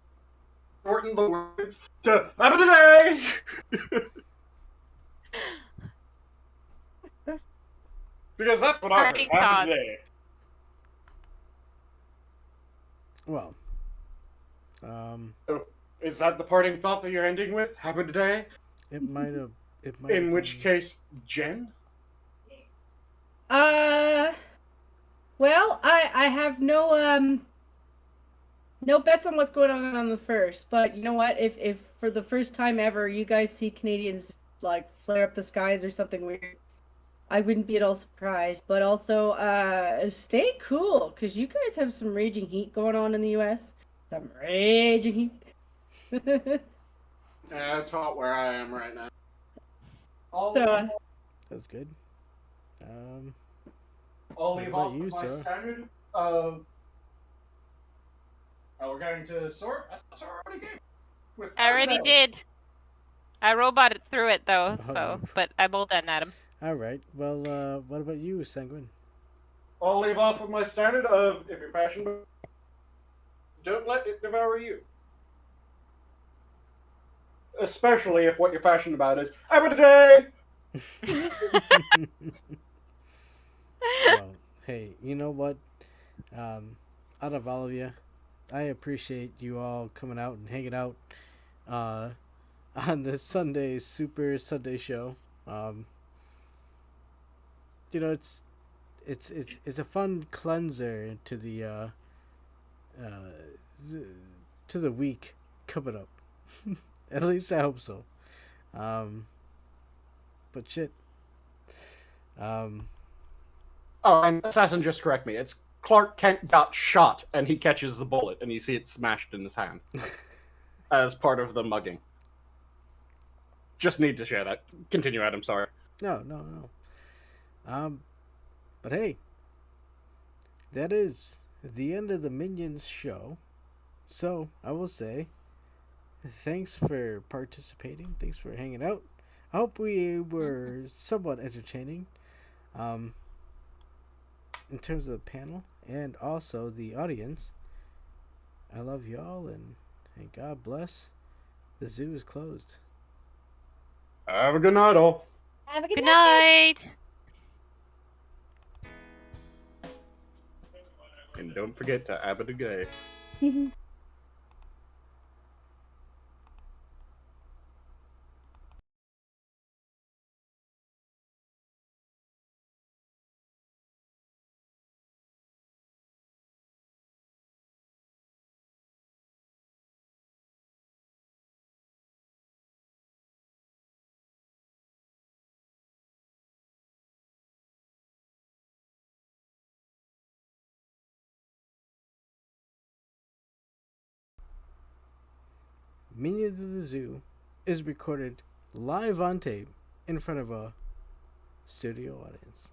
shorten the words to "Have a good day." Because that's what I heard. Have a good day. Well, So, is that the parting thought that you're ending with? Have a good day? it might have. It might. In which case, Jen? Well, I have no bets on what's going on the first, but you know what? If for the first time ever you guys see Canadians like flare up the skies or something weird, I wouldn't be at all surprised. But also, stay cool, because you guys have some raging heat going on in the U.S. Some raging heat. Yeah, it's hot where I am right now. That's good. I'll What leave about off you, with my Sora? standard. We're going to Sora? I thought Sora already gave. I already did. I roboted through it, though, Oh. so... But I'm all done, Adam. All right. Well, what about you, Sanguine? I'll leave off with my standard of, if you're passionate, don't let it devour you. Especially if what you're passionate about is, have a good day! Well, hey, you know what? Out of all of you, I appreciate you all coming out and hanging out on this Super Sunday show. You know, it's a fun cleanser to the week coming up. At least I hope so. But shit. Oh, and Assassin, just correct me. It's Clark Kent got shot, and he catches the bullet, and you see it smashed in his hand. As part of the mugging. Just need to share that. Continue, Adam, sorry. No. But hey, that is the end of the Minions show. So, I will say, thanks for participating. Thanks for hanging out. I hope we were somewhat entertaining. In terms of the panel and also the audience. I love y'all, and God bless. The zoo is closed. Have a good night, all. Have a Good night. And don't forget to abadagay. Minions of the Zoo is recorded live on tape in front of a studio audience.